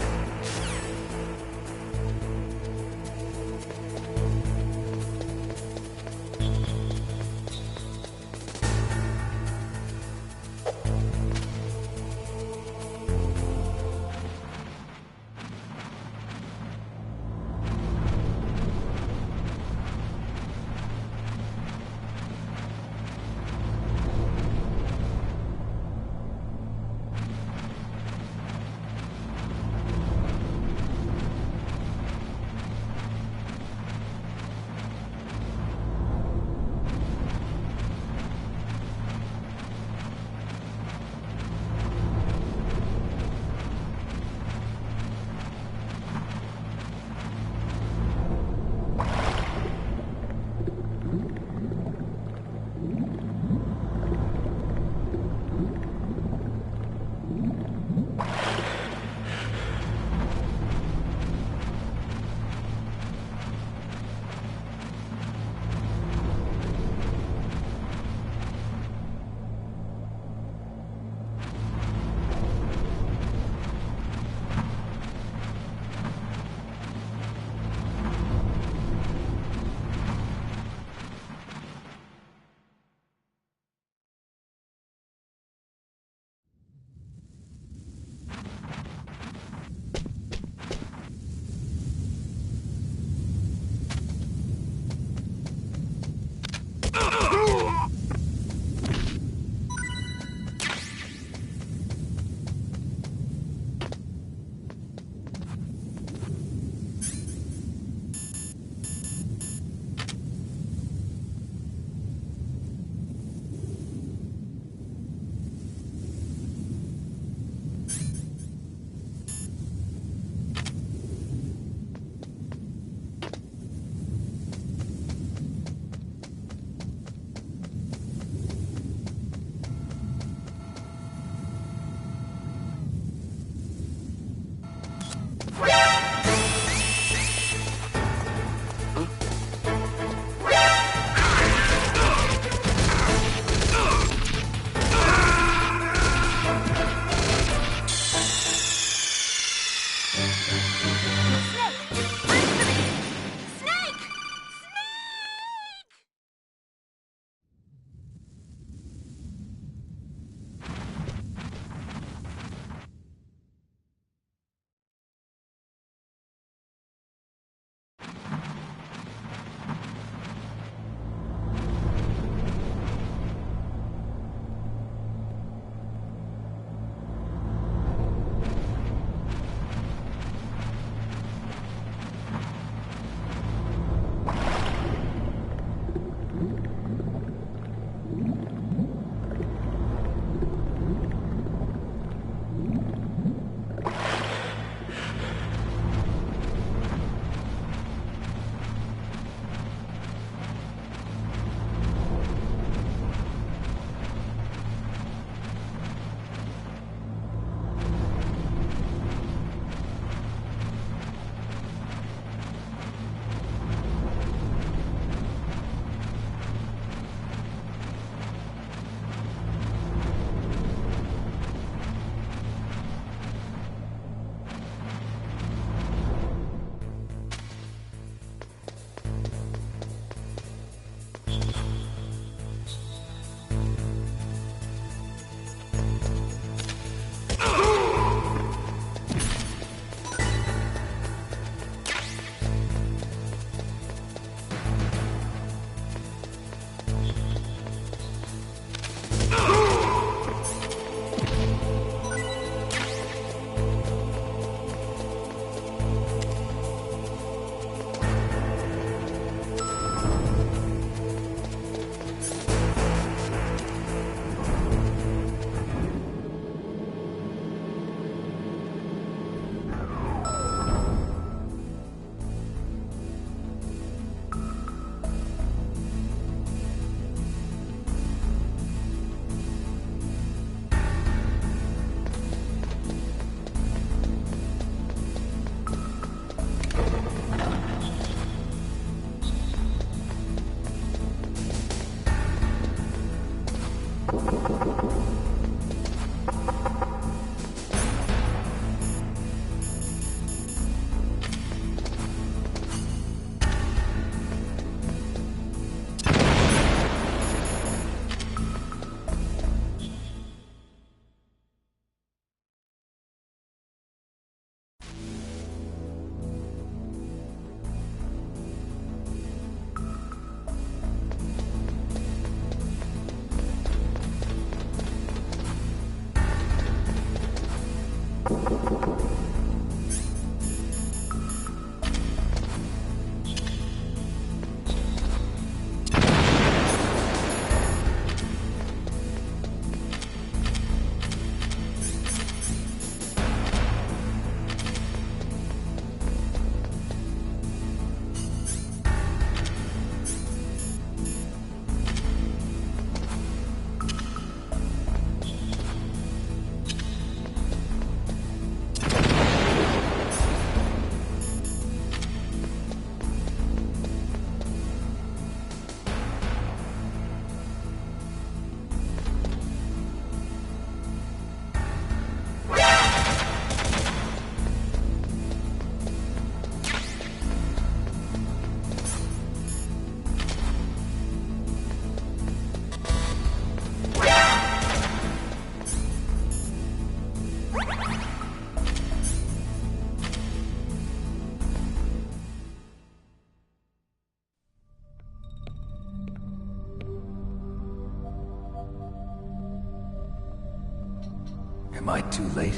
Am I too late?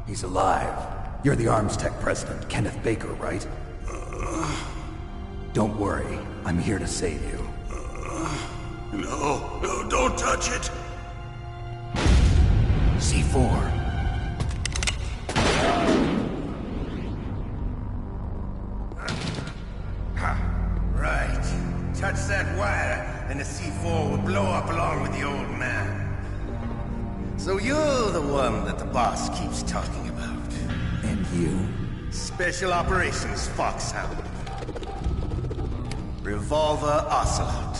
He's alive. You're the Arms Tech president, Kenneth Baker, right? Don't worry. I'm here to save you. No, don't touch it! C4. Right. Touch that wire, and the C4 will blow up along with the old man. So you're the one that the boss keeps talking about. And you? Special Operations Foxhound. Revolver Ocelot.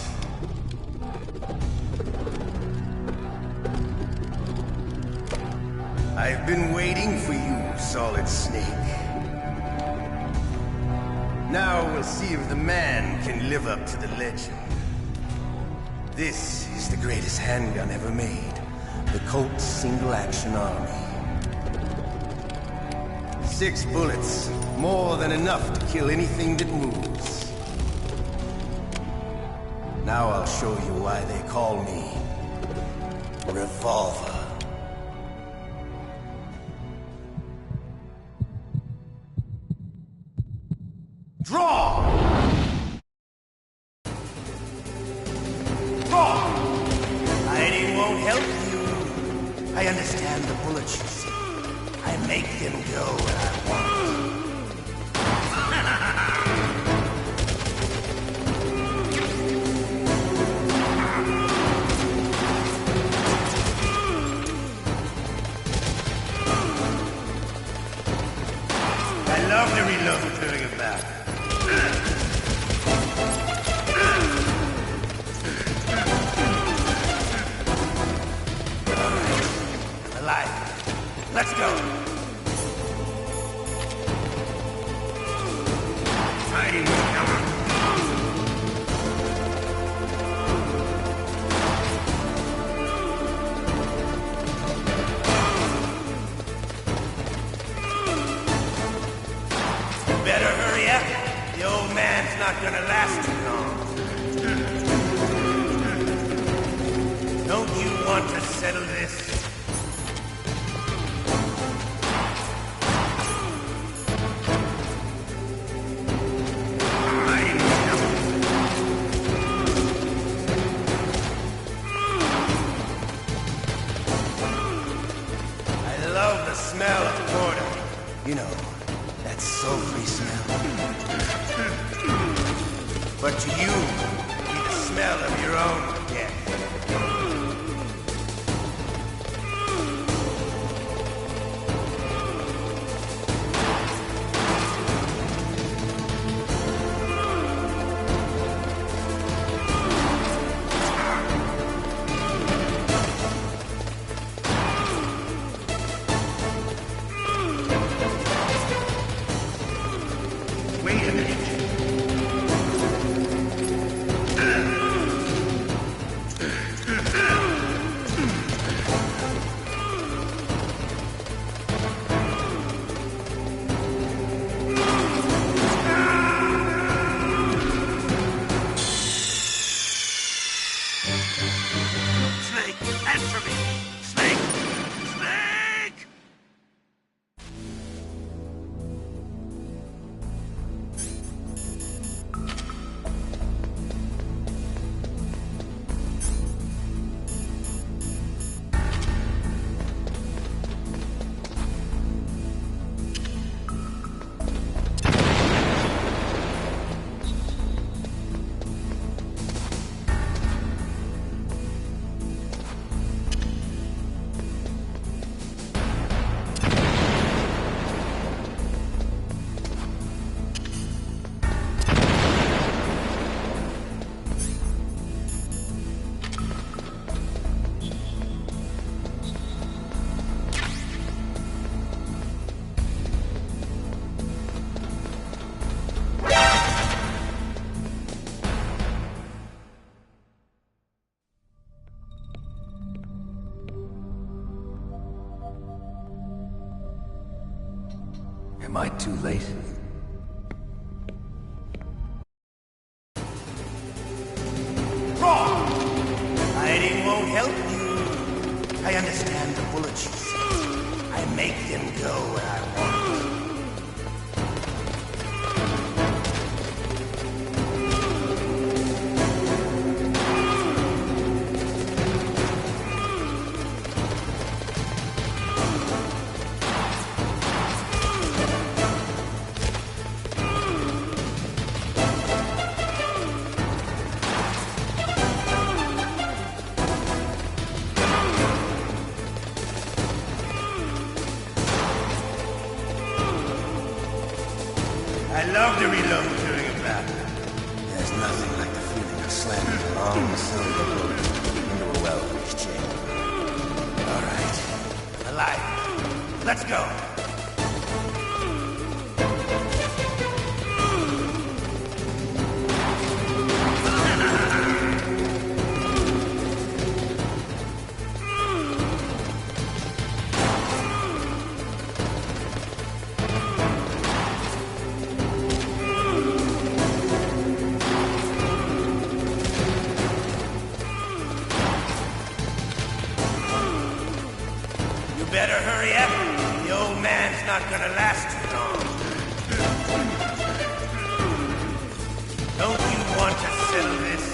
I've been waiting for you, Solid Snake. Now we'll see if the man can live up to the legend. This is the greatest handgun ever made. The Colt Single Action Army. 6 bullets, more than enough to kill anything that moves. Now I'll show you why they call me Revolver. Draw! Draw! Hiding won't help you. I understand the bullets you see. I make them go where I want. I love the reload feeling of that. Alive. Let's go. Hiding will cover. Better hurry up. The old man's not gonna last too long. Don't you want to settle this? I love the smell of porter. You know, that sulfury smell. But to you, it'll be the smell of your own death. Wait a minute. Am I too late? Wrong! Hiding won't help you. I understand the bullets you send. I make them go where I want. I love to reload during a battle. There's nothing like the feeling of slamming a long cylinder bullet into a well-greased chamber. All right, alive. Let's go. Better hurry up. The old man's not gonna last too long. Don't you want to settle this?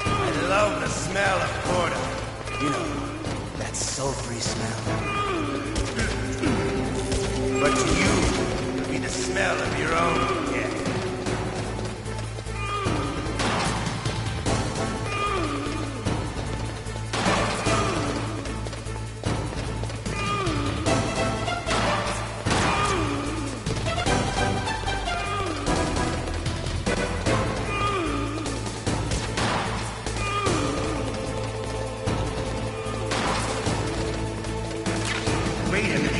I love the smell of porter. You know, that sulfury smell. But to you, it'll be the smell of your own death. Wait a minute.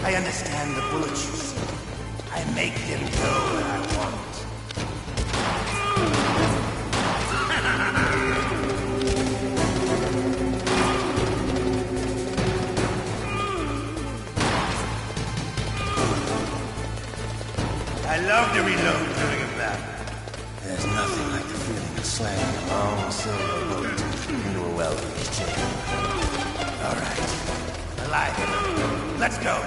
I understand the bullets you see. I make them go where I want. I love to reload during a battle. There's nothing like the feeling of slamming a long silver bullet into a well-greased chain. All right. Alive. Let's go.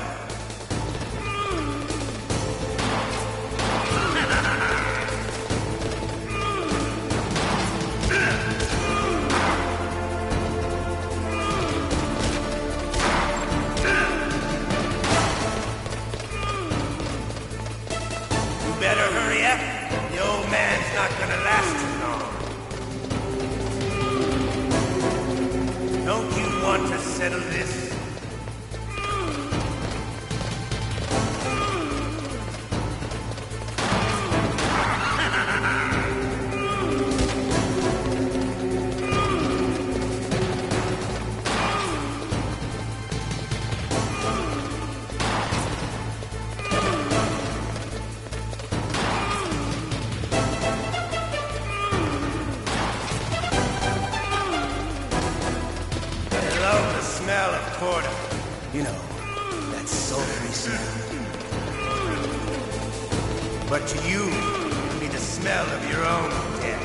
Better hurry up. The old man's not gonna last too long. Don't you want to settle this? You know, that sultry smell. But to you, it'll be the smell of your own death.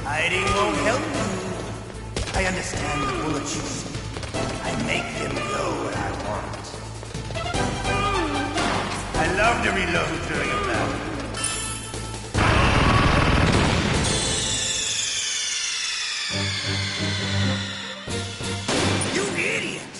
Hiding won't help you. I understand the bullets you see. I make them go where I want. I love to reload during a battle. You idiot!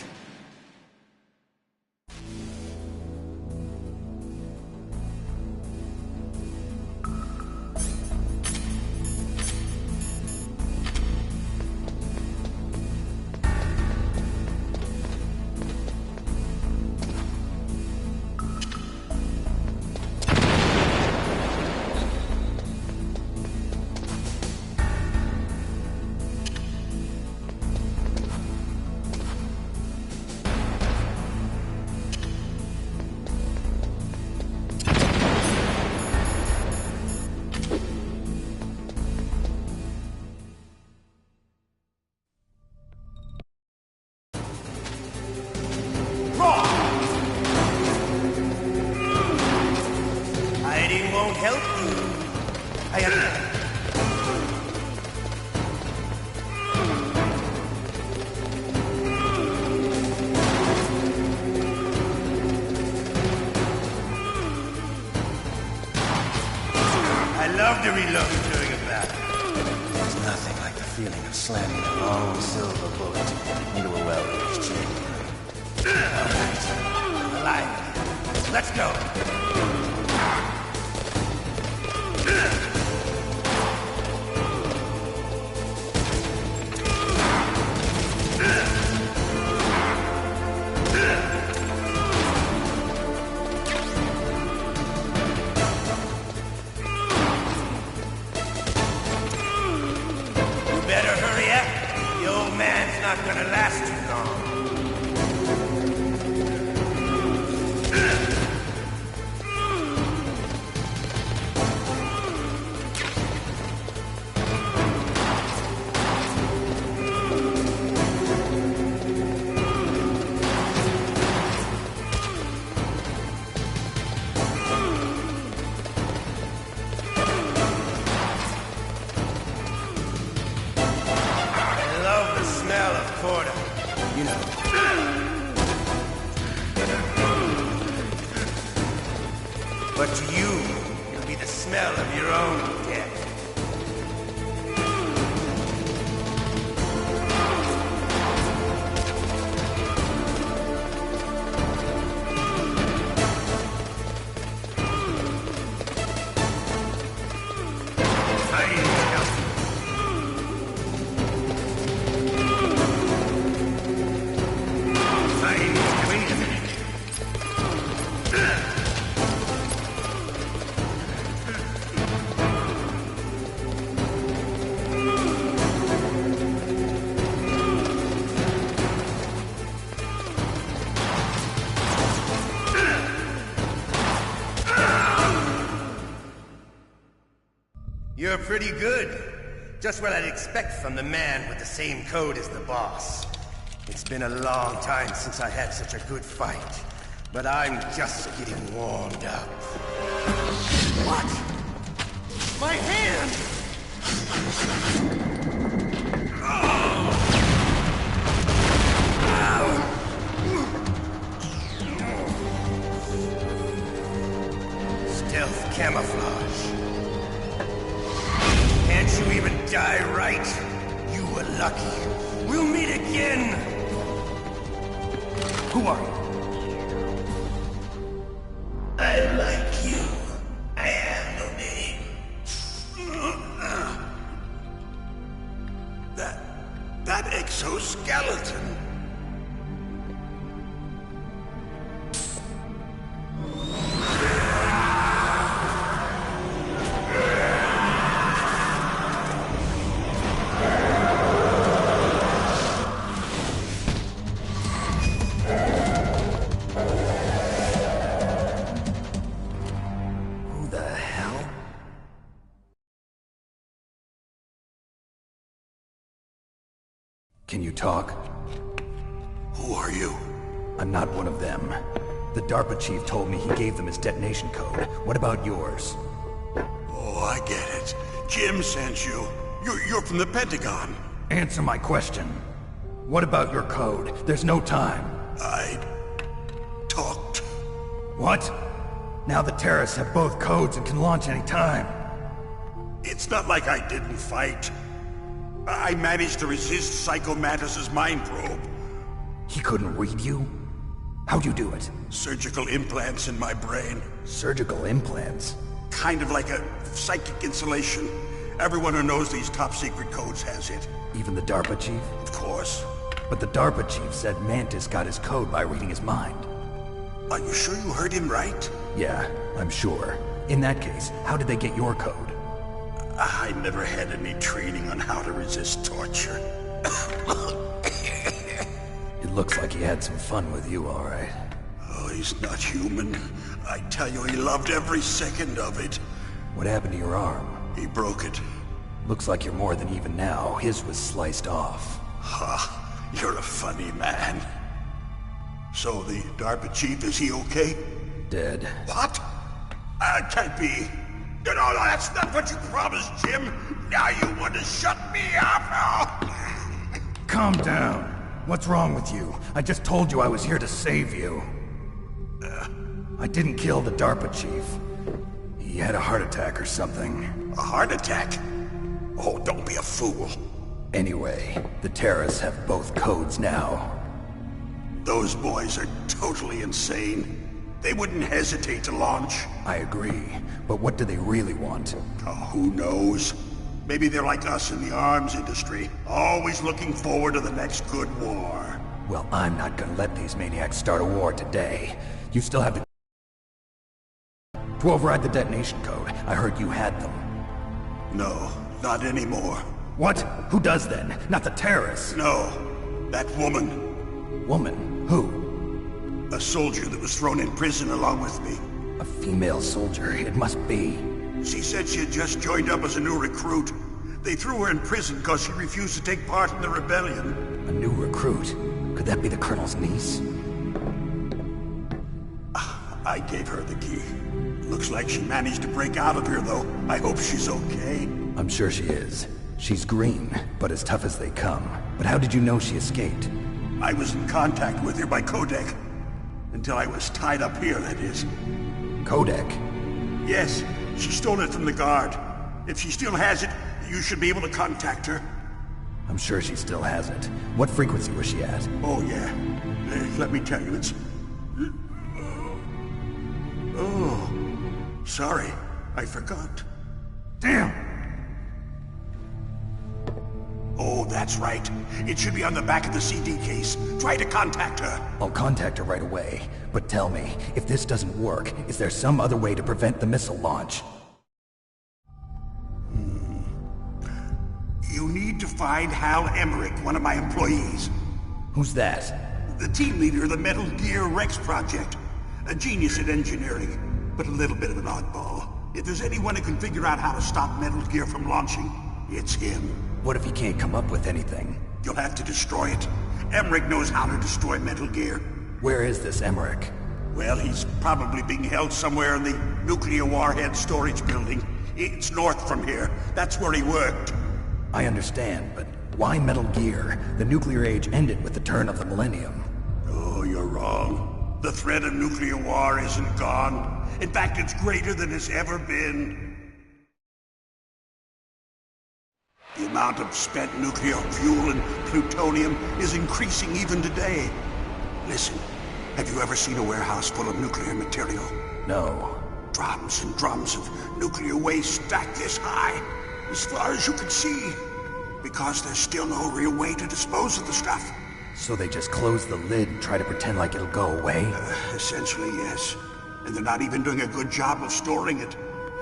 I love to reload during a battle. There's nothing like the feeling of slamming a long silver bullet into a well-aged chain. All right, alive. Let's go. Better hurry up. The old man's not gonna last too long. You know. But to you, it'll be the smell of your own death. You're pretty good. Just what I'd expect from the man with the same code as the boss. It's been a long time since I had such a good fight, but I'm just getting warmed up. What? My hand! Stealth camouflage. Can't you even die right? You were lucky. We'll meet again! Who are you? I like you. I have no name. That exoskeleton. Can you talk? Who are you? I'm not one of them. The DARPA chief told me he gave them his detonation code. What about yours? Oh, I get it. Jim sent you. You're from the Pentagon. Answer my question. What about your code? There's no time. I talked. What? Now the terrorists have both codes and can launch any time. It's not like I didn't fight. I managed to resist Psycho Mantis's mind probe. He couldn't read you? How'd you do it? Surgical implants in my brain. Surgical implants? Kind of like a psychic insulation. Everyone who knows these top-secret codes has it. Even the DARPA chief? Of course. But the DARPA chief said Mantis got his code by reading his mind. Are you sure you heard him right? Yeah, I'm sure. In that case, how did they get your code? I never had any training on how to resist torture. It looks like he had some fun with you, all right. Oh, he's not human. I tell you, he loved every second of it. What happened to your arm? He broke it. Looks like you're more than even now. His was sliced off. Ha, you're a funny man. So the DARPA chief, is he okay? Dead. What? Can't be. No, that's not what you promised, Jim. Now you want to shut me up? Calm down. What's wrong with you? I just told you I was here to save you. I didn't kill the DARPA chief. He had a heart attack or something. A heart attack? Oh, don't be a fool. Anyway, the terrorists have both codes now. Those boys are totally insane. They wouldn't hesitate to launch. I agree, but what do they really want? Oh, who knows? Maybe they're like us in the arms industry, always looking forward to the next good war. Well, I'm not gonna let these maniacs start a war today. You still have the... to override the detonation code. I heard you had them. No, not anymore. What? Who does then? Not the terrorists? No, that woman. Woman? Who? A soldier that was thrown in prison along with me. A female soldier, it must be. She said she had just joined up as a new recruit. They threw her in prison because she refused to take part in the rebellion. A new recruit? Could that be the Colonel's niece? I gave her the key. Looks like she managed to break out of here, though. I hope she's okay. I'm sure she is. She's green, but as tough as they come. But how did you know she escaped? I was in contact with her by codec. Until I was tied up here, that is. Codec? Yes, she stole it from the guard. If she still has it, you should be able to contact her. I'm sure she still has it. What frequency was she at? Oh, yeah. Let me tell you, it's... Oh, sorry. I forgot. Damn! Oh, that's right. It should be on the back of the CD case. Try to contact her. I'll contact her right away. But tell me, if this doesn't work, is there some other way to prevent the missile launch? You need to find Hal Emmerich, one of my employees. Who's that? The team leader of the Metal Gear Rex project. A genius at engineering, but a little bit of an oddball. If there's anyone who can figure out how to stop Metal Gear from launching, it's him. What if he can't come up with anything? You'll have to destroy it. Emmerich knows how to destroy Metal Gear. Where is this Emmerich? Well, he's probably being held somewhere in the nuclear warhead storage building. It's north from here. That's where he worked. I understand, but why Metal Gear? The nuclear age ended with the turn of the millennium. Oh, you're wrong. The threat of nuclear war isn't gone. In fact, it's greater than it's ever been. The amount of spent nuclear fuel and plutonium is increasing even today. Listen, have you ever seen a warehouse full of nuclear material? No. Drums and drums of nuclear waste stacked this high, as far as you can see. Because there's still no real way to dispose of the stuff. So they just close the lid and try to pretend like it'll go away? Essentially, yes. And they're not even doing a good job of storing it.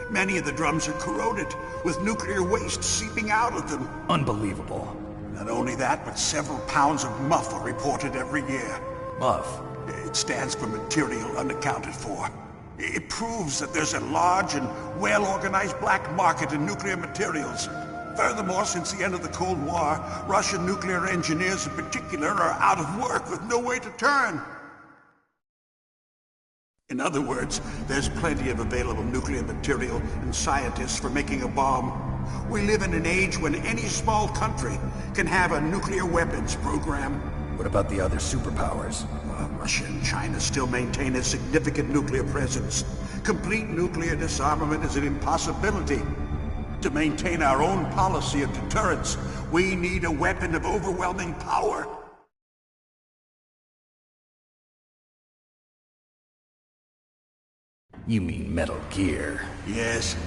Many of the drums are corroded, with nuclear waste seeping out of them. Unbelievable. Not only that, but several pounds of MUF are reported every year. MUF? It stands for material unaccounted for. It proves that there's a large and well-organized black market in nuclear materials. Furthermore, since the end of the Cold War, Russian nuclear engineers in particular are out of work with no way to turn. In other words, there's plenty of available nuclear material and scientists for making a bomb. We live in an age when any small country can have a nuclear weapons program. What about the other superpowers? Russia and China still maintain a significant nuclear presence. Complete nuclear disarmament is an impossibility. To maintain our own policy of deterrence, we need a weapon of overwhelming power. You mean Metal Gear? Yes.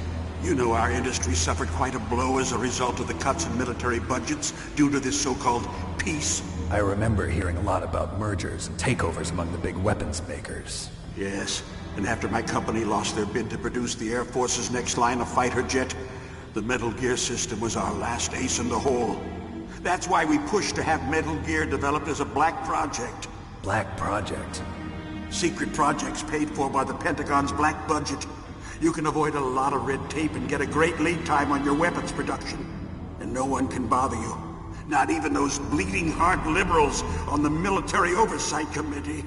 You know our industry suffered quite a blow as a result of the cuts in military budgets due to this so-called peace. I remember hearing a lot about mergers and takeovers among the big weapons makers. Yes, and after my company lost their bid to produce the Air Force's next line of fighter jet, the Metal Gear system was our last ace in the hole. That's why we pushed to have Metal Gear developed as a black project. Black project? Secret projects paid for by the Pentagon's black budget. You can avoid a lot of red tape and get a great lead time on your weapons production. And no one can bother you. Not even those bleeding heart liberals on the Military Oversight Committee.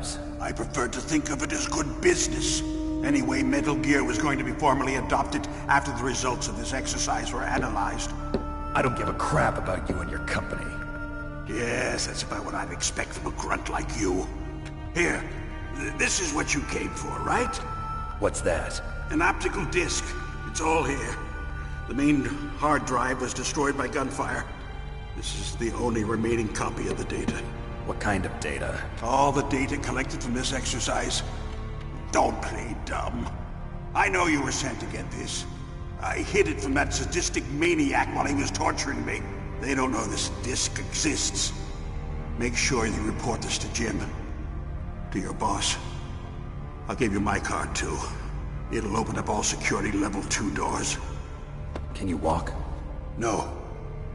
jobs. I prefer to think of it as good business. Anyway, Metal Gear was going to be formally adopted after the results of this exercise were analyzed. I don't give a crap about you and your company. Yes, that's about what I'd expect from a grunt like you. Here, this is what you came for, right? What's that? An optical disc. It's all here. The main hard drive was destroyed by gunfire. This is the only remaining copy of the data. What kind of data? All the data collected from this exercise. Don't play dumb. I know you were sent to get this. I hid it from that sadistic maniac while he was torturing me. They don't know this disc exists. Make sure you report this to Jim. To your boss. I'll give you my card too. It'll open up all security level 2 doors. Can you walk? No.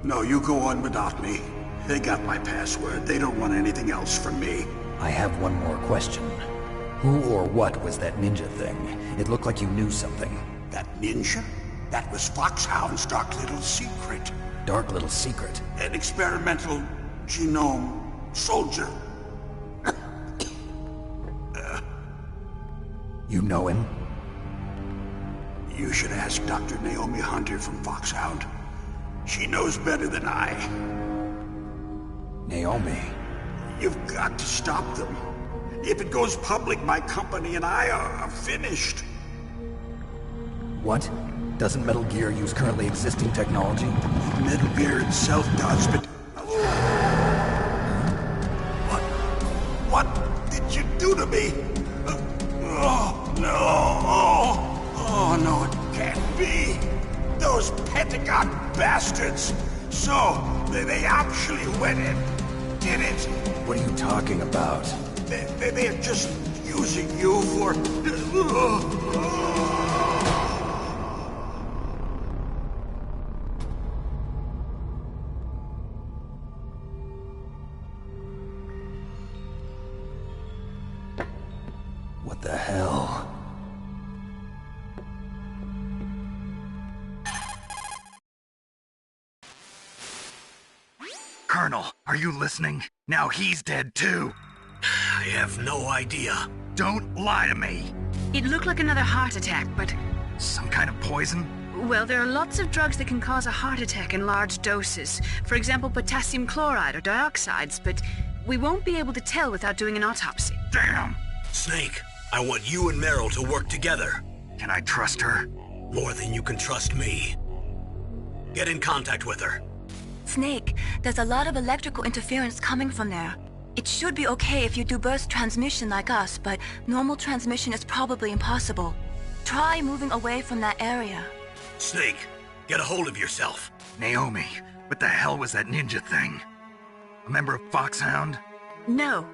No, you go on without me. They got my password. They don't want anything else from me. I have one more question. Who or what was that ninja thing? It looked like you knew something. That ninja? That was Foxhound's dark little secret. Dark little secret? An experimental genome soldier. You know him? You should ask Dr. Naomi Hunter from Foxhound. She knows better than I. Naomi? You've got to stop them. If it goes public, my company and I are finished. What? Doesn't Metal Gear use currently existing technology? Metal Gear itself does, but... What did you do to me? Oh, no. Oh, no, it can't be. Those Pentagon bastards. So, they actually went and did it. What are you talking about? They're just using you for... What the hell? Colonel, are you listening? Now he's dead too. I have no idea. Don't lie to me. It looked like another heart attack, but... Some kind of poison? Well, there are lots of drugs that can cause a heart attack in large doses. For example, potassium chloride or dioxides, but we won't be able to tell without doing an autopsy. Damn! Snake, I want you and Meryl to work together. Can I trust her? More than you can trust me. Get in contact with her. Snake, there's a lot of electrical interference coming from there. It should be okay if you do burst transmission like us, but normal transmission is probably impossible. Try moving away from that area. Snake, get a hold of yourself. Naomi, what the hell was that ninja thing? A member of Foxhound? No.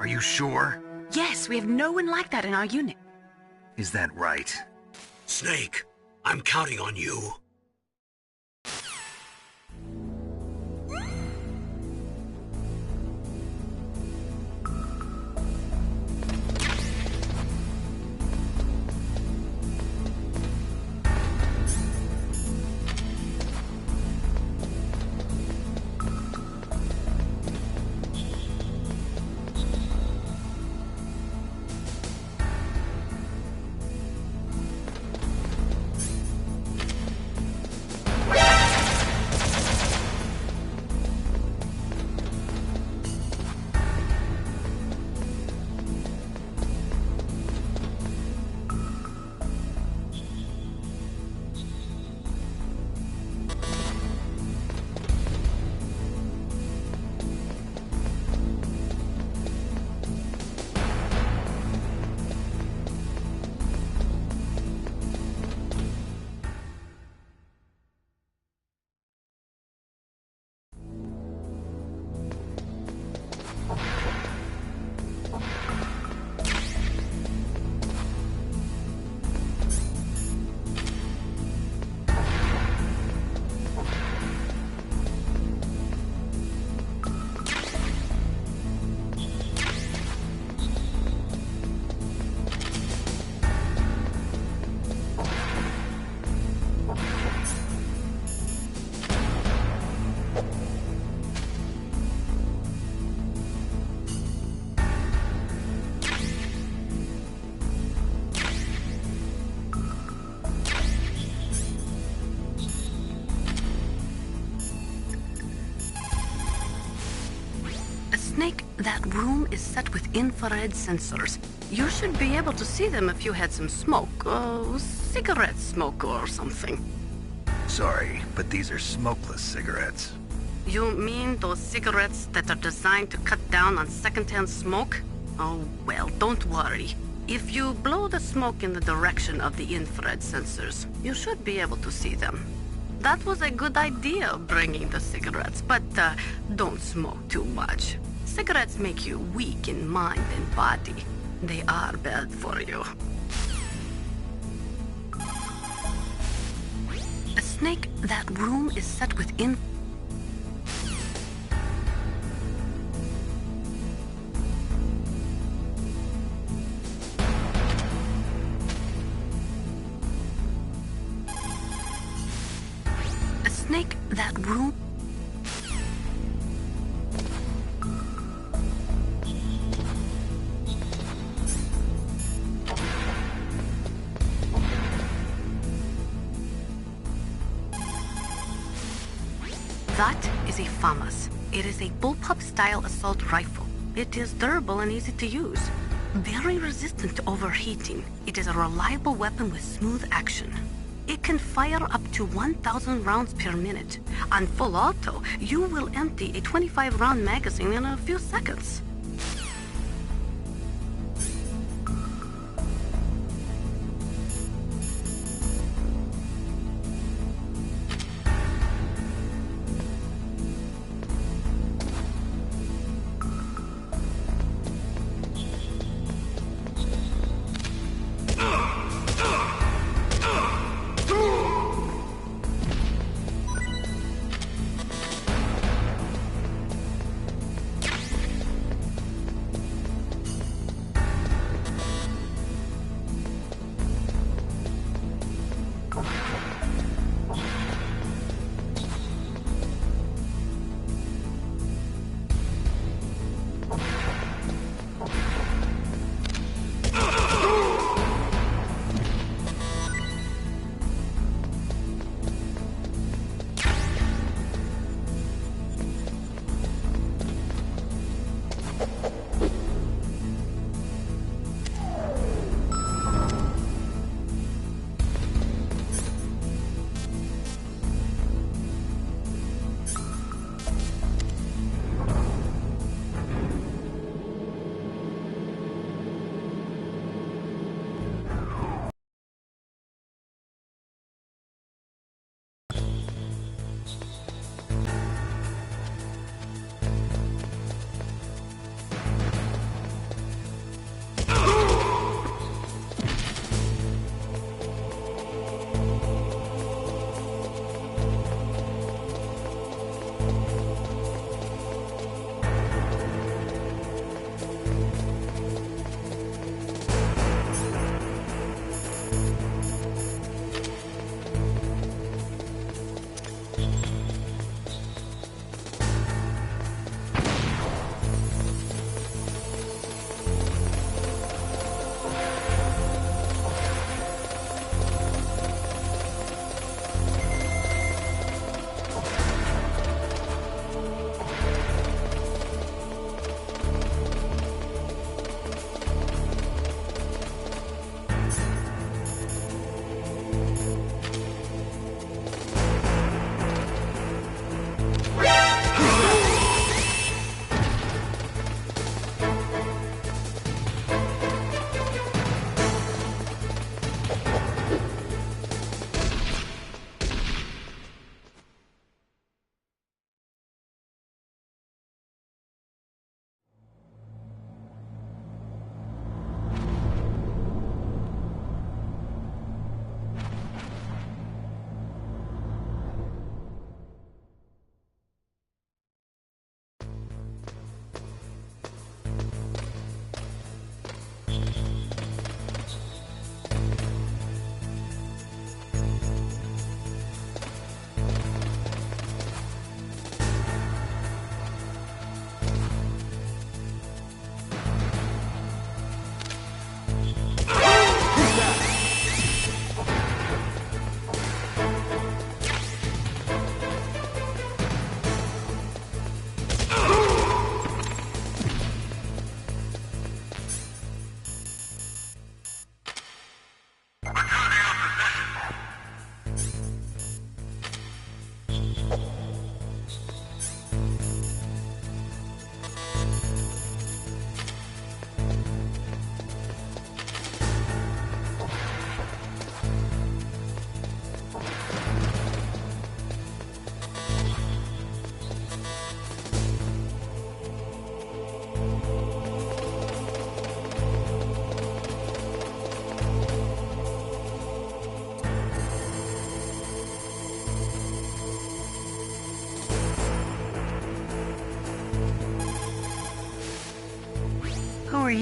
Are you sure? Yes, we have no one like that in our unit. Is that right? Snake, I'm counting on you. that room is set with infrared sensors. You should be able to see them if you had some smoke, cigarette smoke or something. Sorry, but these are smokeless cigarettes. You mean those cigarettes that are designed to cut down on secondhand smoke? Oh, well, don't worry. If you blow the smoke in the direction of the infrared sensors, you should be able to see them. That was a good idea, bringing the cigarettes, but don't smoke too much. Cigarettes make you weak in mind and body. They are bad for you. A snake, that room is set with snake, that room. That is a FAMAS. It is a bullpup-style assault rifle. It is durable and easy to use. Very resistant to overheating. It is a reliable weapon with smooth action. It can fire up to 1,000 rounds per minute. On full auto, you will empty a 25-round magazine in a few seconds.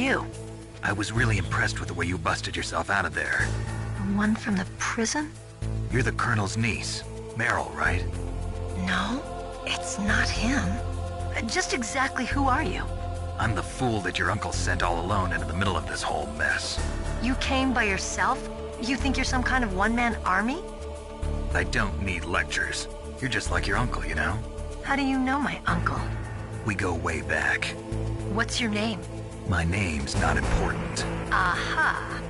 you? I was really impressed with the way you busted yourself out of there. The one from the prison? You're the Colonel's niece, Meryl, right? No, it's not him. Just exactly who are you? I'm the fool that your uncle sent all alone into the middle of this whole mess. You came by yourself? You think you're some kind of one-man army? I don't need lectures. You're just like your uncle, you know? How do you know my uncle? We go way back. What's your name? My name's not important. Aha.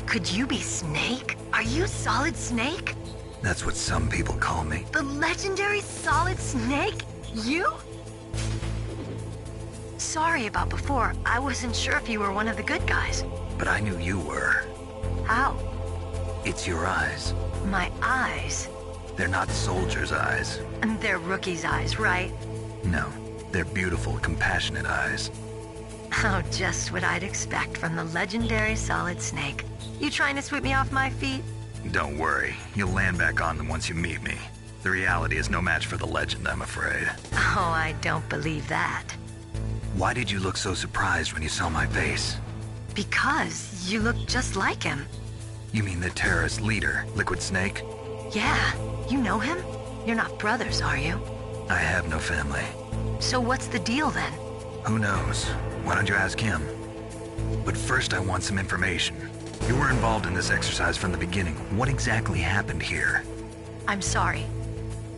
Could you be Snake? Are you Solid Snake? That's what some people call me. The legendary Solid Snake? You? Sorry about before. I wasn't sure if you were one of the good guys. But I knew you were. How? It's your eyes. My eyes? They're not soldiers' eyes. They're rookies' eyes, right? No, they're beautiful, compassionate eyes. Oh, just what I'd expect from the legendary Solid Snake. You trying to sweep me off my feet? Don't worry, you'll land back on them once you meet me. The reality is no match for the legend, I'm afraid. Oh, I don't believe that. Why did you look so surprised when you saw my face? Because you look just like him. You mean the terrorist leader, Liquid Snake? Yeah, you know him? You're not brothers, are you? I have no family. So what's the deal then? Who knows? Why don't you ask him? But first I want some information. You were involved in this exercise from the beginning. What exactly happened here? I'm sorry.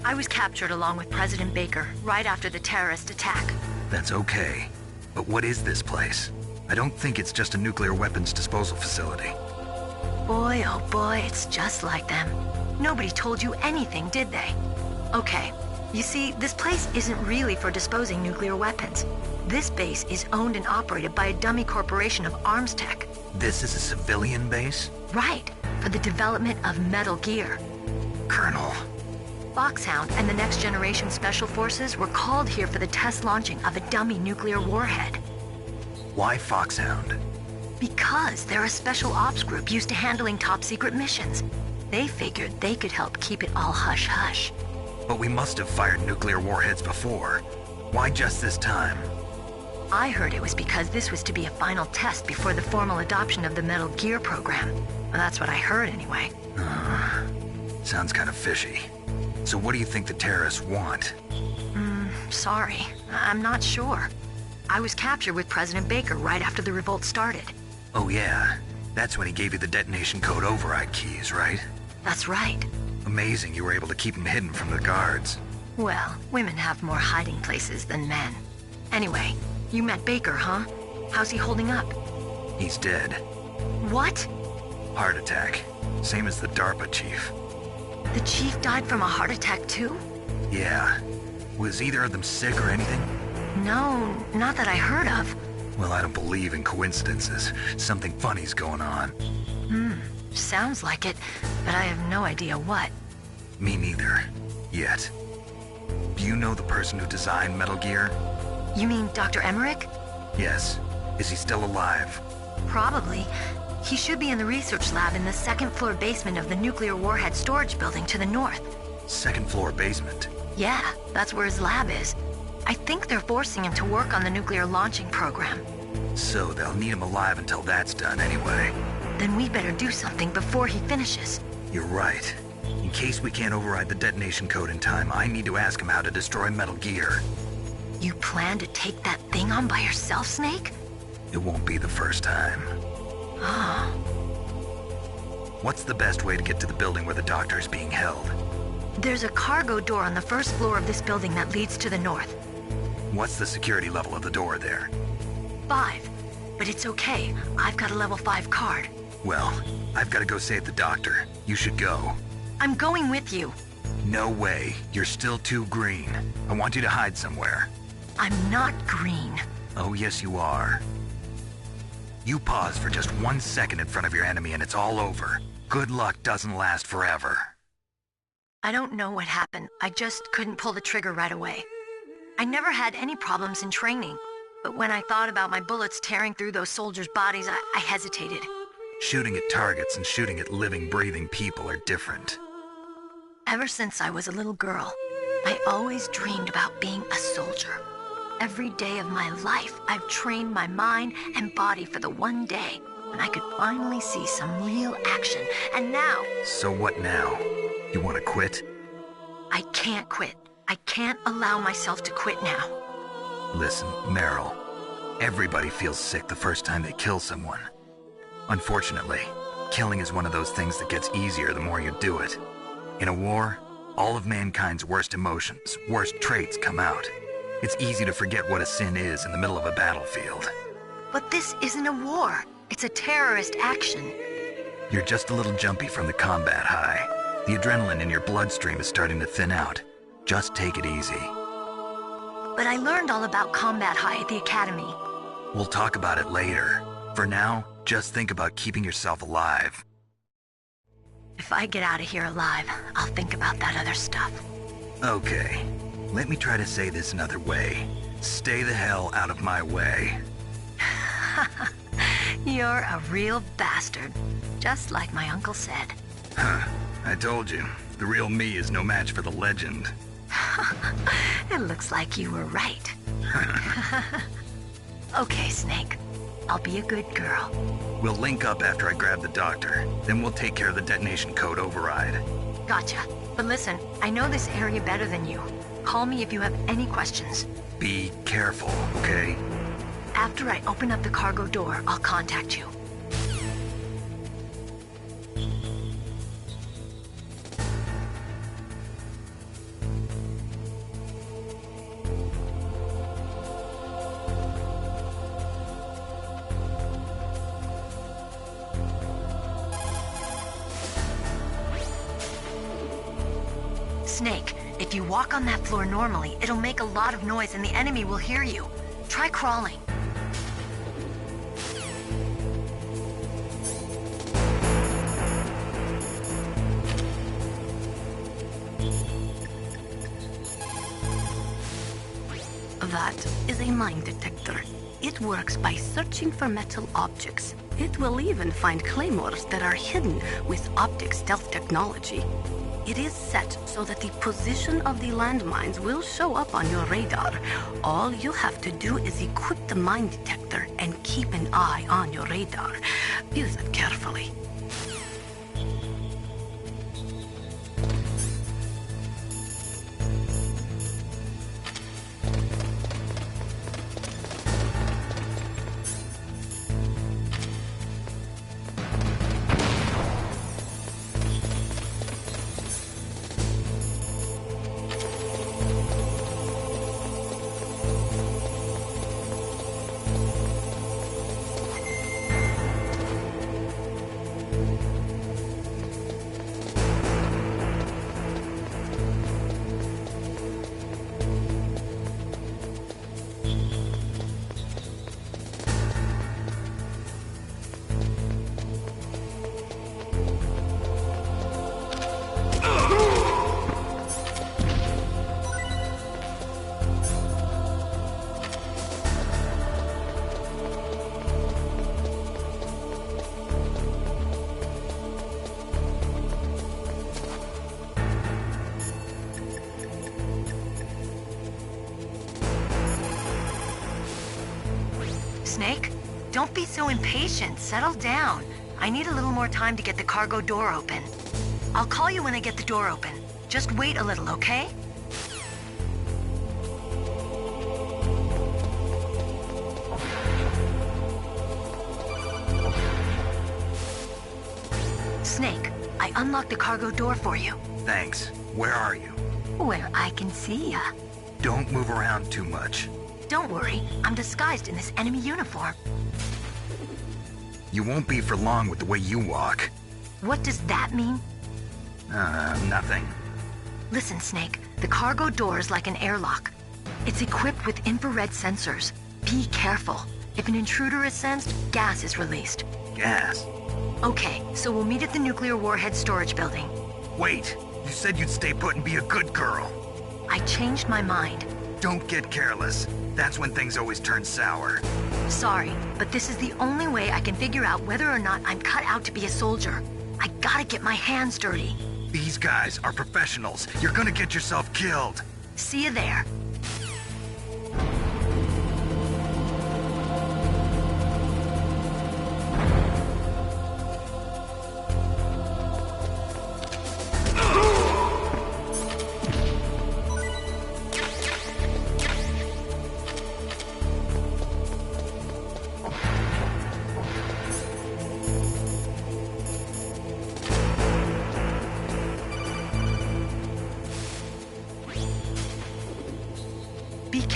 I was captured along with President Baker right after the terrorist attack. That's okay. But what is this place? I don't think it's just a nuclear weapons disposal facility. Boy, oh boy, it's just like them. Nobody told you anything, did they? Okay, you see, this place isn't really for disposing nuclear weapons. This base is owned and operated by a dummy corporation of arms tech. This is a civilian base? Right, for the development of Metal Gear. Colonel. Foxhound and the Next Generation Special Forces were called here for the test launching of a dummy nuclear warhead. Why Foxhound? Because they're a special ops group used to handling top-secret missions. They figured they could help keep it all hush-hush. But we must have fired nuclear warheads before. Why just this time? I heard it was because this was to be a final test before the formal adoption of the Metal Gear program. Well, that's what I heard anyway. Sounds kind of fishy. So what do you think the terrorists want? Sorry. I'm not sure. I was captured with President Baker right after the revolt started. Oh yeah, that's when he gave you the detonation code override keys, right? That's right. Amazing you were able to keep them hidden from the guards. Well, women have more hiding places than men. Anyway, you met Baker, huh? How's he holding up? He's dead. What? Heart attack. Same as the DARPA chief. The chief died from a heart attack too? Yeah. Was either of them sick or anything? No, not that I heard of. Well, I don't believe in coincidences. Something funny's going on. Sounds like it, but I have no idea what. Me neither. Yet. Do you know the person who designed Metal Gear? You mean Dr. Emmerich? Yes. Is he still alive? Probably. He should be in the research lab in the second-floor basement of the nuclear warhead storage building to the north. Second-floor basement? Yeah, that's where his lab is. I think they're forcing him to work on the nuclear launching program. So they'll need him alive until that's done anyway. Then we better do something before he finishes. You're right. In case we can't override the detonation code in time, I need to ask him how to destroy Metal Gear. You plan to take that thing on by yourself, Snake? It won't be the first time. Oh. What's the best way to get to the building where the doctor is being held? There's a cargo door on the first floor of this building that leads to the north. What's the security level of the door there? 5. But it's okay. I've got a level 5 card. Well, I've got to go save the doctor. You should go. I'm going with you. No way. You're still too green. I want you to hide somewhere. I'm not green. Oh, yes, you are. You pause for just 1 second in front of your enemy and it's all over. Good luck doesn't last forever. I don't know what happened. I just couldn't pull the trigger right away. I never had any problems in training, but when I thought about my bullets tearing through those soldiers' bodies, I hesitated. Shooting at targets and shooting at living, breathing people are different. Ever since I was a little girl, I always dreamed about being a soldier. every day of my life, I've trained my mind and body for the one day when I could finally see some real action. And now... So what now? You want to quit? I can't quit. I can't allow myself to quit now. Listen, Meryl. Everybody feels sick the first time they kill someone. Unfortunately, killing is one of those things that gets easier the more you do it. In a war, all of mankind's worst emotions, worst traits come out. It's easy to forget what a sin is in the middle of a battlefield. But this isn't a war. It's a terrorist action. You're just a little jumpy from the combat high. The adrenaline in your bloodstream is starting to thin out. Just take it easy. But I learned all about combat high at the academy. We'll talk about it later. For now, just think about keeping yourself alive. If I get out of here alive, I'll think about that other stuff. Okay. Let me try to say this another way. Stay the hell out of my way. You're a real bastard. Just like my uncle said. Huh. I told you. The real me is no match for the legend. It looks like you were right. Okay, Snake. I'll be a good girl. We'll link up after I grab the doctor. Then we'll take care of the detonation code override. Gotcha. But listen, I know this area better than you. Call me if you have any questions. Be careful, okay? After I open up the cargo door, I'll contact you. Snake, if you walk on that floor normally, it'll make a lot of noise and the enemy will hear you. Try crawling. That is a mine detector. It works by searching for metal objects. It will even find claymores that are hidden with optic stealth technology. It is set so that the position of the landmines will show up on your radar. All you have to do is equip the mine detector and keep an eye on your radar. Use it carefully. Snake, don't be so impatient. Settle down. I need a little more time to get the cargo door open. I'll call you when I get the door open. Just wait a little, okay? Snake, I unlocked the cargo door for you. Thanks. Where are you? Where I can see ya. Don't move around too much. Don't worry, I'm disguised in this enemy uniform. You won't be for long with the way you walk. What does that mean? Nothing. Listen, Snake, the cargo door is like an airlock. It's equipped with infrared sensors. Be careful. If an intruder is sensed, gas is released. Gas? Okay, so we'll meet at the nuclear warhead storage building. Wait, you said you'd stay put and be a good girl. I changed my mind. Don't get careless. That's when things always turn sour. Sorry, but this is the only way I can figure out whether or not I'm cut out to be a soldier. I gotta get my hands dirty. These guys are professionals. You're gonna get yourself killed. See you there.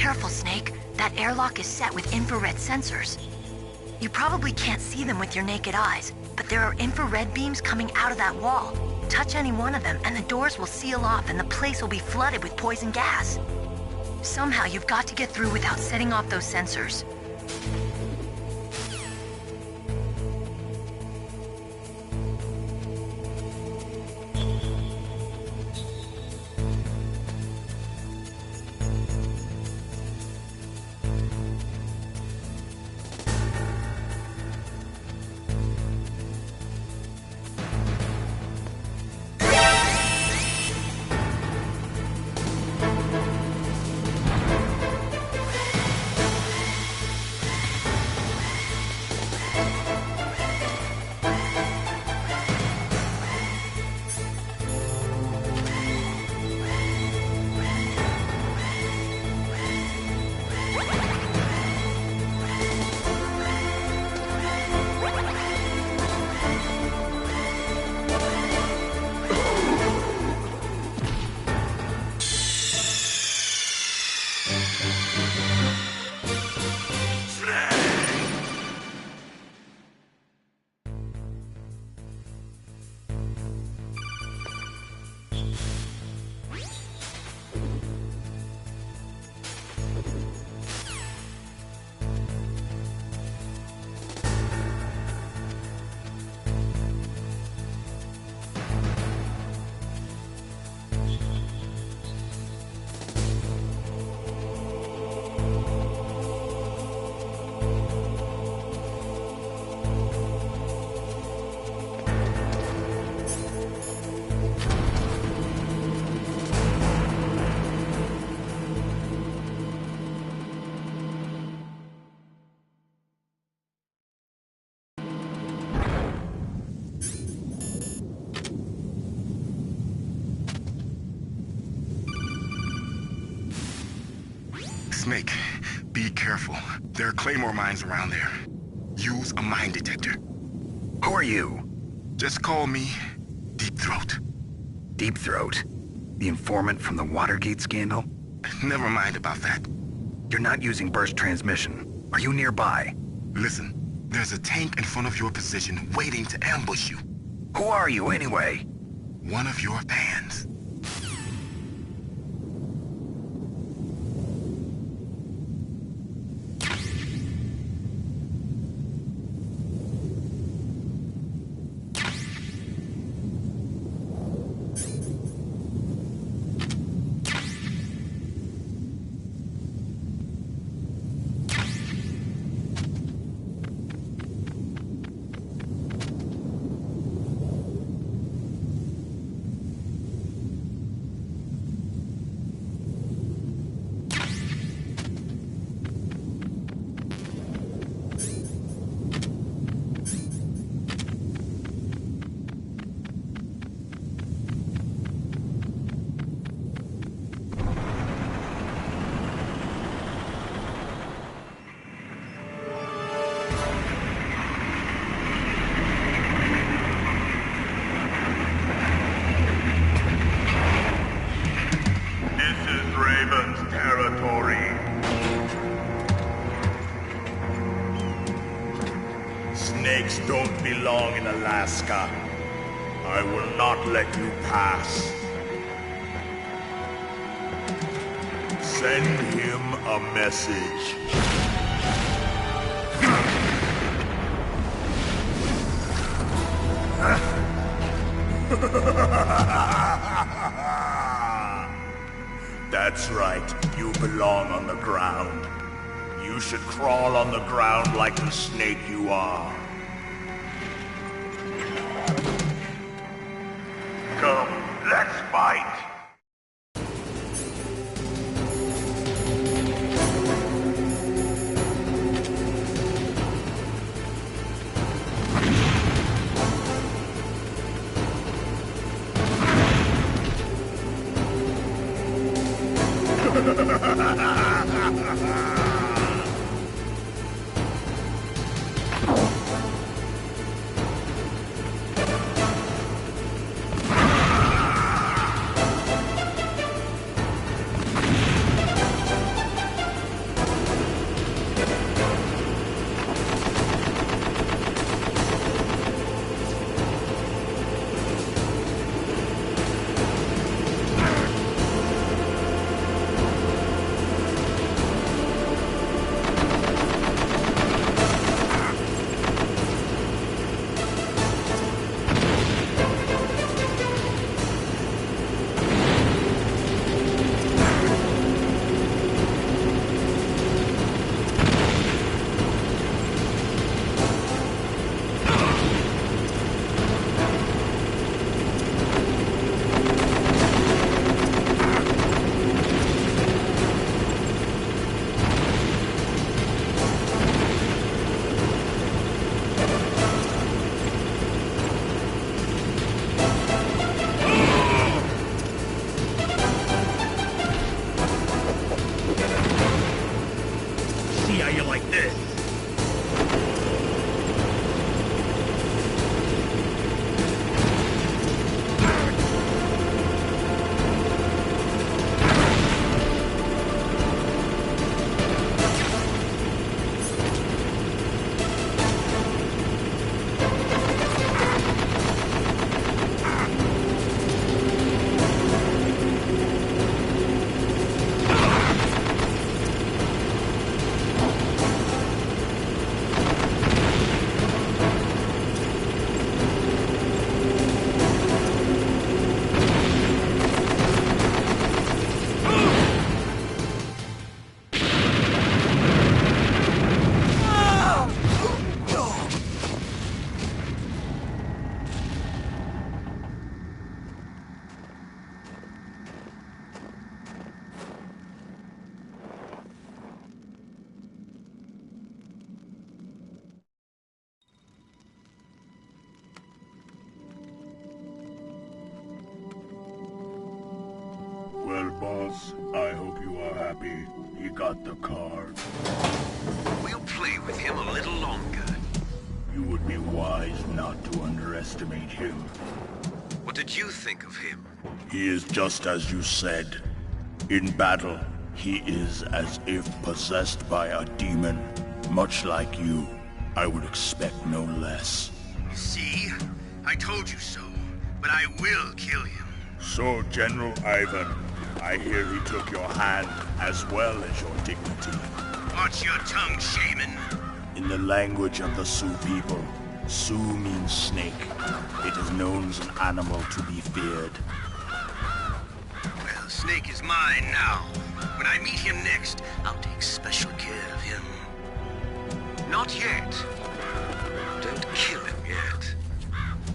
careful, Snake. That airlock is set with infrared sensors. You probably can't see them with your naked eyes, but there are infrared beams coming out of that wall. Touch any one of them, and the doors will seal off and the place will be flooded with poison gas. Somehow you've got to get through without setting off those sensors. Snake, be careful. There are claymore mines around there. Use a mine detector. Who are you? Just call me Deep Throat. Deep Throat? The informant from the Watergate scandal? Never mind about that. You're not using burst transmission. Are you nearby? Listen, there's a tank in front of your position waiting to ambush you. Who are you anyway? One of your fans. Snakes don't belong in Alaska. I will not let you pass. Send him a message. That's right, you belong on the ground. You should crawl on the ground like the snake you are. Come, let's fight! boss. I hope you are happy. He got the card. We'll play with him a little longer. You would be wise not to underestimate him. What did you think of him? He is just as you said. In battle, he is as if possessed by a demon. Much like you, I would expect no less. See? I told you so. But I will kill him. So, General Ivan, I hear he took your hand as well as your dignity. Watch your tongue, shaman. In the language of the Sioux people, Sioux means snake. It is known as an animal to be feared. Well, Snake is mine now. When I meet him next, I'll take special care of him. Not yet. Don't kill him yet.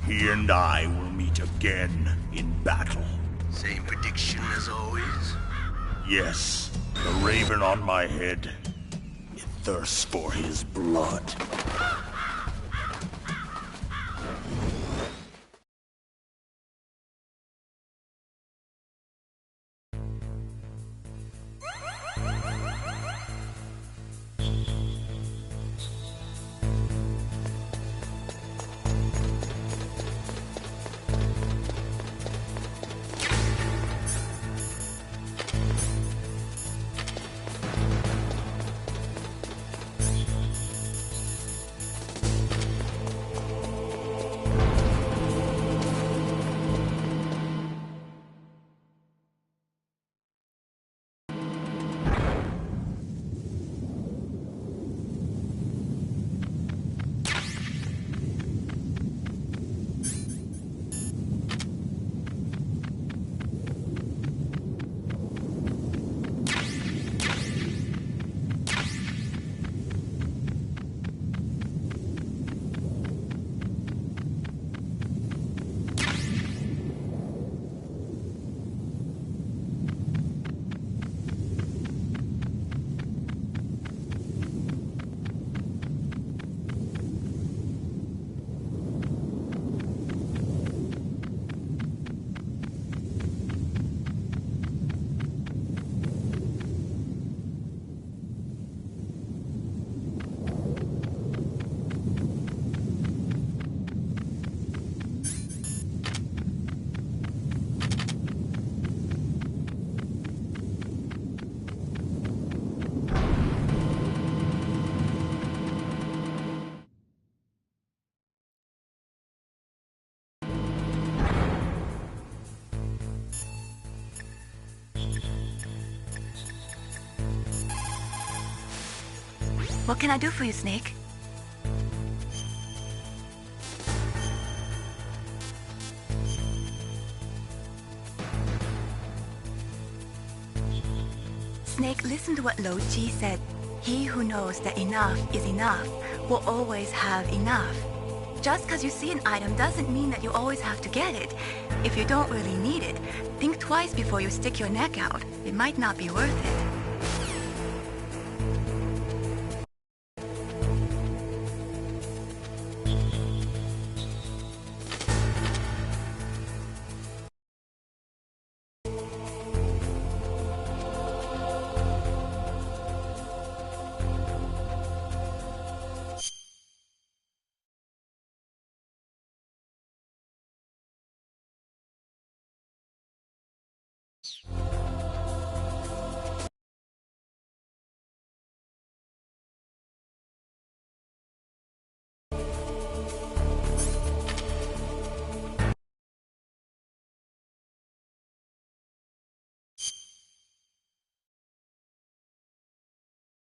He and I will meet again in battle. Same prediction as always? Yes, the raven on my head. It thirsts for his blood. What can I do for you, Snake? Snake, listen to what Lo Ji said. He who knows that enough is enough will always have enough. Just because you see an item doesn't mean that you always have to get it. If you don't really need it, think twice before you stick your neck out. It might not be worth it.